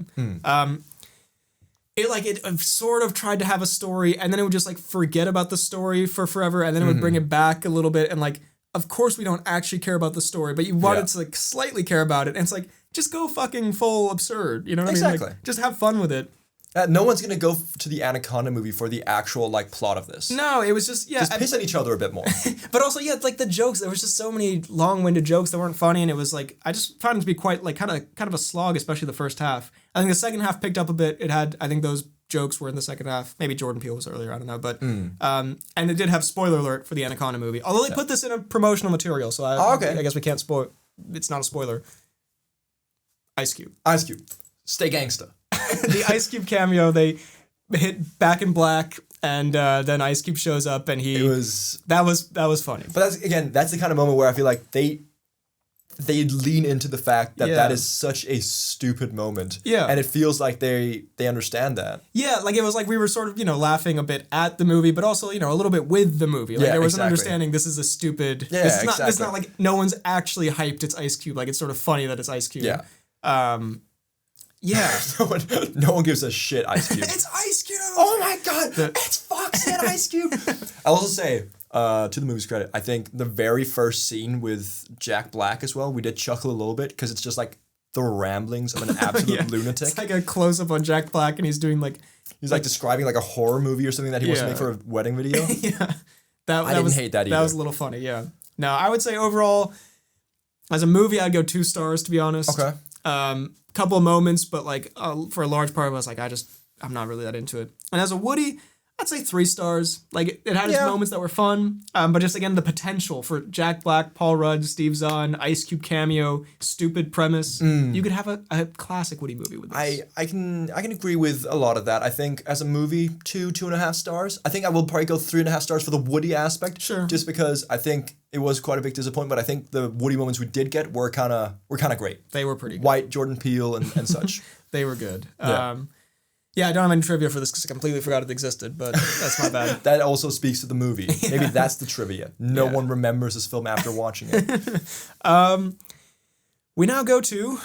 it sort of tried to have a story, and then it would just like forget about the story for forever, and then it would bring it back a little bit, and like, of course we don't actually care about the story, but you wanted to like slightly care about it, and it's like, just go fucking full absurd, you know what I mean? Exactly. Like, just have fun with it. No one's gonna go to the Anaconda movie for the actual like plot of this. No, it was just Just piss at each other a bit more. But also, like the jokes. There was just so many long-winded jokes that weren't funny, and it was like I just found it to be quite like kind of a slog, especially the first half. I think the second half picked up a bit. It had, I think those jokes were in the second half. Maybe Jordan Peele was earlier. I don't know, but and it did have spoiler alert for the Anaconda movie. Although they put this in a promotional material, so I guess we can't spoil. It's not a spoiler. Ice Cube. Stay gangsta. The Ice Cube cameo. They hit Back in Black, and then Ice Cube shows up, and that was funny. But that's the kind of moment where I feel like they lean into the fact that that is such a stupid moment. Yeah. And it feels like they understand that. Yeah, like it was like we were sort of, laughing a bit at the movie, but also, a little bit with the movie. Like there was an understanding this is a stupid this is not like no one's actually hyped it's Ice Cube. Like it's sort of funny that it's Ice Cube. Yeah. Yeah. no one gives a shit, Ice Cube. It's Ice Cube! Oh my god! It's Fox and Ice Cube! I'll also say, to the movie's credit, I think the very first scene with Jack Black as well, we did chuckle a little bit because it's just like the ramblings of an absolute lunatic. It's like a close-up on Jack Black, and he's doing like... He's like describing like a horror movie or something that he wants to make for a wedding video. Yeah. I didn't hate that either. That was a little funny, yeah. No, I would say overall, as a movie, I'd go 2 stars, to be honest. Okay. Couple of moments, but like for a large part, I was like, I'm not really that into it. And as a Woody, I'd say 3 stars. Like it had its moments that were fun, but just again the potential for Jack Black, Paul Rudd, Steve Zahn, Ice Cube cameo, stupid premise. You could have a classic Woody movie with this. I can agree with a lot of that. I think as a movie, 2.5 stars. I think I will probably go 3.5 stars for the Woody aspect. Sure. Just because I think it was quite a big disappointment, but I think the Woody moments we did get were kind of great. They were pretty good. White, Jordan Peele, and such. They were good. Yeah. I don't have any trivia for this because I completely forgot it existed, but that's my bad. That also speaks to the movie. Maybe that's the trivia. No one remembers this film after watching it. We now go to...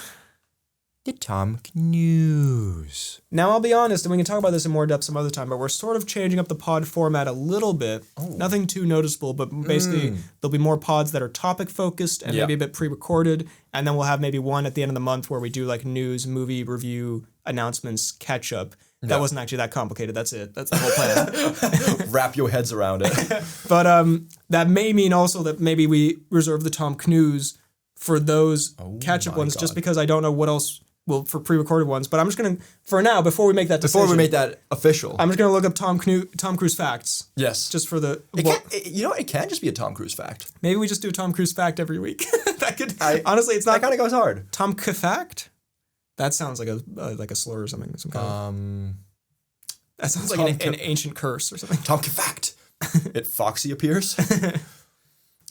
The Tom Cnews. Now, I'll be honest, and we can talk about this in more depth some other time, but we're sort of changing up the pod format a little bit. Nothing too noticeable, but basically there'll be more pods that are topic-focused and maybe a bit pre-recorded, and then we'll have maybe one at the end of the month where we do like news, movie review, announcements, catch-up. That wasn't actually that complicated. That's it. That's the whole plan. Wrap your heads around it. But that may mean also that maybe we reserve the Tom Cnews for those catch-up ones, just because I don't know what else... Well, for pre-recorded ones, but I'm just gonna, for now, before we make that decision, before we make that official, I'm just gonna look up Tom Cruise facts. Yes, just for the. It can just be a Tom Cruise fact. Maybe we just do a Tom Cruise fact every week. Honestly, it's not. That kind of goes hard. Tom fact. That sounds like a slur or something. Some kind that sounds like an ancient curse or something. Tom fact. It Foxy appears.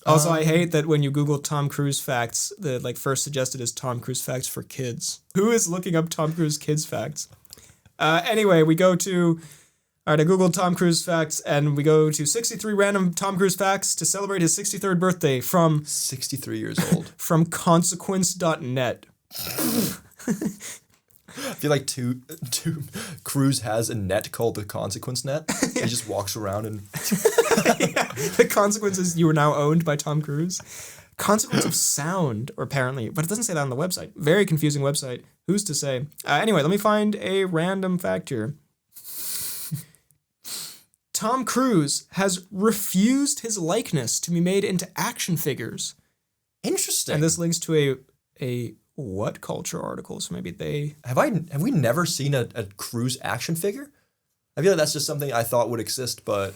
Also, I hate that when you Google Tom Cruise facts, the first suggested is Tom Cruise facts for kids. Who is looking up Tom Cruise kids facts? Anyway, we go to... All right, I Googled Tom Cruise facts, and we go to 63 random Tom Cruise facts to celebrate his 63rd birthday from... 63 years old. From consequence.net. I feel like Cruise has a net called the Consequence Net. He just walks around and... The consequence is you are now owned by Tom Cruise. Consequence of sound, or apparently, but it doesn't say that on the website. Very confusing website. Who's to say? Anyway, let me find a random fact here. Tom Cruise has refused his likeness to be made into action figures. Interesting. And this links to a what culture article, so maybe they... Have we never seen a Cruise action figure? I feel like that's just something I thought would exist, but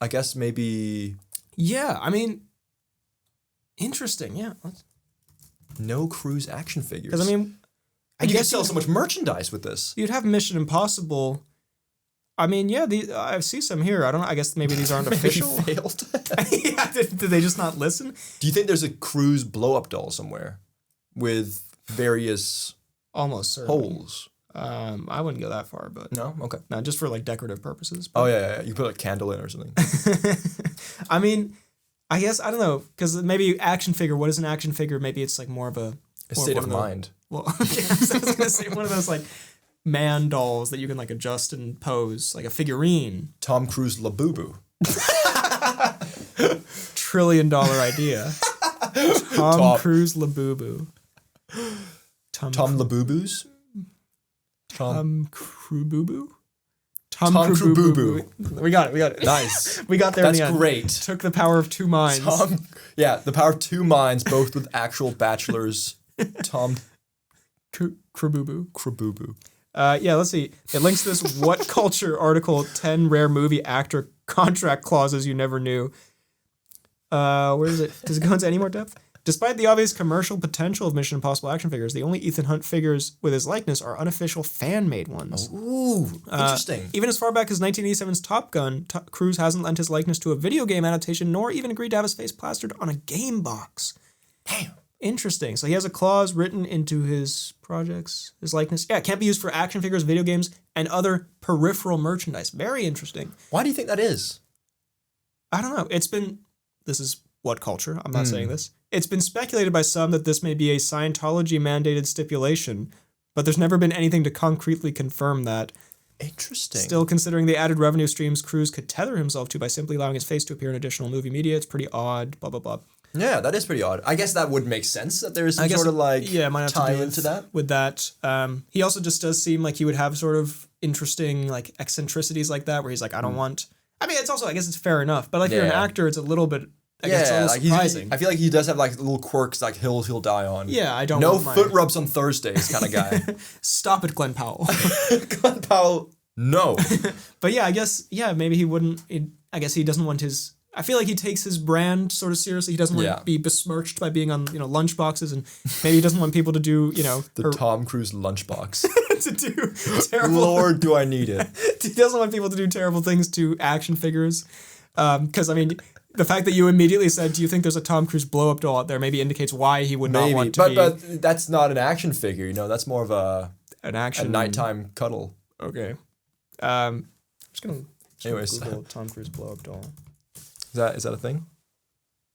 I guess maybe... Yeah, I mean... Interesting, yeah. No Cruise action figures. Because, I mean... And you can sell so much merchandise with this. You'd have Mission Impossible... I mean, yeah, I see some here. I don't know. I guess maybe these aren't official. Failed. Yeah, did they just not listen? Do you think there's a Cruise blow-up doll somewhere with various almost certainly holes? I wouldn't go that far, but no, okay, no, just for like decorative purposes. But... Oh yeah, you put a candle in or something. I mean, I guess I don't know because maybe action figure. What is an action figure? Maybe it's like more of a state of mind. Well, I was gonna say one of those like man dolls that you can like adjust and pose, like a figurine. Tom Cruise Labubu. $1 trillion idea. Tom Cruise Labubu. Tom Labubus? Tom Crububu? Tom Crububu. We got it. Nice. We got there in the end. That's great. Took the power of two minds. The power of two minds, both with actual bachelors. Tom Crububu. Let's see. It links to this What Culture article, 10 rare movie actor contract clauses you never knew. Where is it? Does it go into any more depth? Despite the obvious commercial potential of Mission Impossible action figures, the only Ethan Hunt figures with his likeness are unofficial fan-made ones. Ooh, interesting. Even as far back as 1987's Top Gun, Cruise hasn't lent his likeness to a video game adaptation, nor even agreed to have his face plastered on a game box. Damn. Interesting. So he has a clause written into his projects, his likeness. Yeah, it can't be used for action figures, video games, and other peripheral merchandise. Very interesting. Why do you think that is? I don't know. This is What Culture. I'm not saying this. It's been speculated by some that this may be a Scientology-mandated stipulation, but there's never been anything to concretely confirm that. Interesting. Still, considering the added revenue streams Cruise could tether himself to by simply allowing his face to appear in additional movie media, it's pretty odd, blah, blah, blah. Yeah, that is pretty odd. I guess that would make sense that there is some sort of might have tie to do into that. With that. He also just does seem like he would have sort of interesting like eccentricities like that where he's like, I don't want... I mean, it's also, I guess it's fair enough, but like you're an actor, it's a little bit... I guess it's a little surprising. I feel like he does have like little quirks like he'll die on. Yeah, I don't No want foot rubs on Thursdays kind of guy. Stop it, Glenn Powell. Glenn Powell, no. But yeah, I guess, maybe he wouldn't... I guess he doesn't want his... I feel like he takes his brand sort of seriously. He doesn't want to be besmirched by being on, lunchboxes, and maybe he doesn't want people to do, Tom Cruise lunchbox. to do terrible... Lord, do I need it. He doesn't want people to do terrible things to action figures. Because, I mean, the fact that you immediately said, do you think there's a Tom Cruise blow-up doll out there, maybe indicates why he would not want to be... But that's not an action figure, that's more of a nighttime cuddle. Okay. I'm just going to Anyways. Google Tom Cruise blow-up doll. Is that a thing?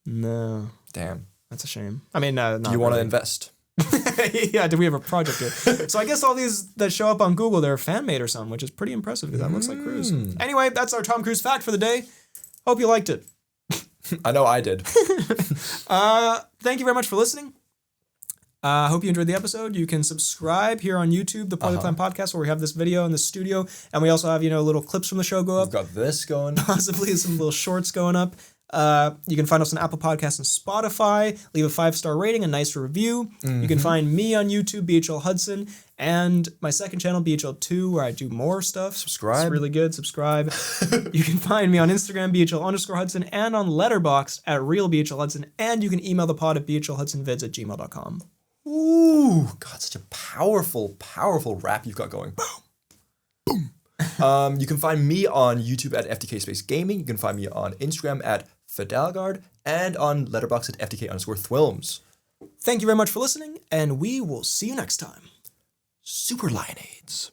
No. Damn. That's a shame. I mean, not Do you want to invest? Yeah, do we have a project here? So I guess all these that show up on Google, they're fan-made or something, which is pretty impressive because that looks like Cruise. Anyway, that's our Tom Cruise fact for the day. Hope you liked it. I know I did. Thank you very much for listening. Hope you enjoyed the episode. You can subscribe here on YouTube, the Play the Clan podcast, where we have this video in the studio, and we also have little clips from the show go up. We've got this going. Possibly some little shorts going up. You can find us on Apple Podcasts and Spotify. Leave a 5-star rating, a nice review. You can find me on YouTube, BHL Hudson, and my second channel, BHL2, where I do more stuff. Subscribe. It's really good. Subscribe. You can find me on Instagram, BHL_Hudson, and on Letterboxd at RealBHLHudson, and you can email the pod at bhlhudsonvids@gmail.com. Ooh, God, such a powerful, powerful rap you've got going. Boom. Boom. You can find me on YouTube at FTK Space Gaming. You can find me on Instagram at Fidelgard and on Letterboxd at FTK_Thwilms. Thank you very much for listening, and we will see you next time. Super Lion AIDS.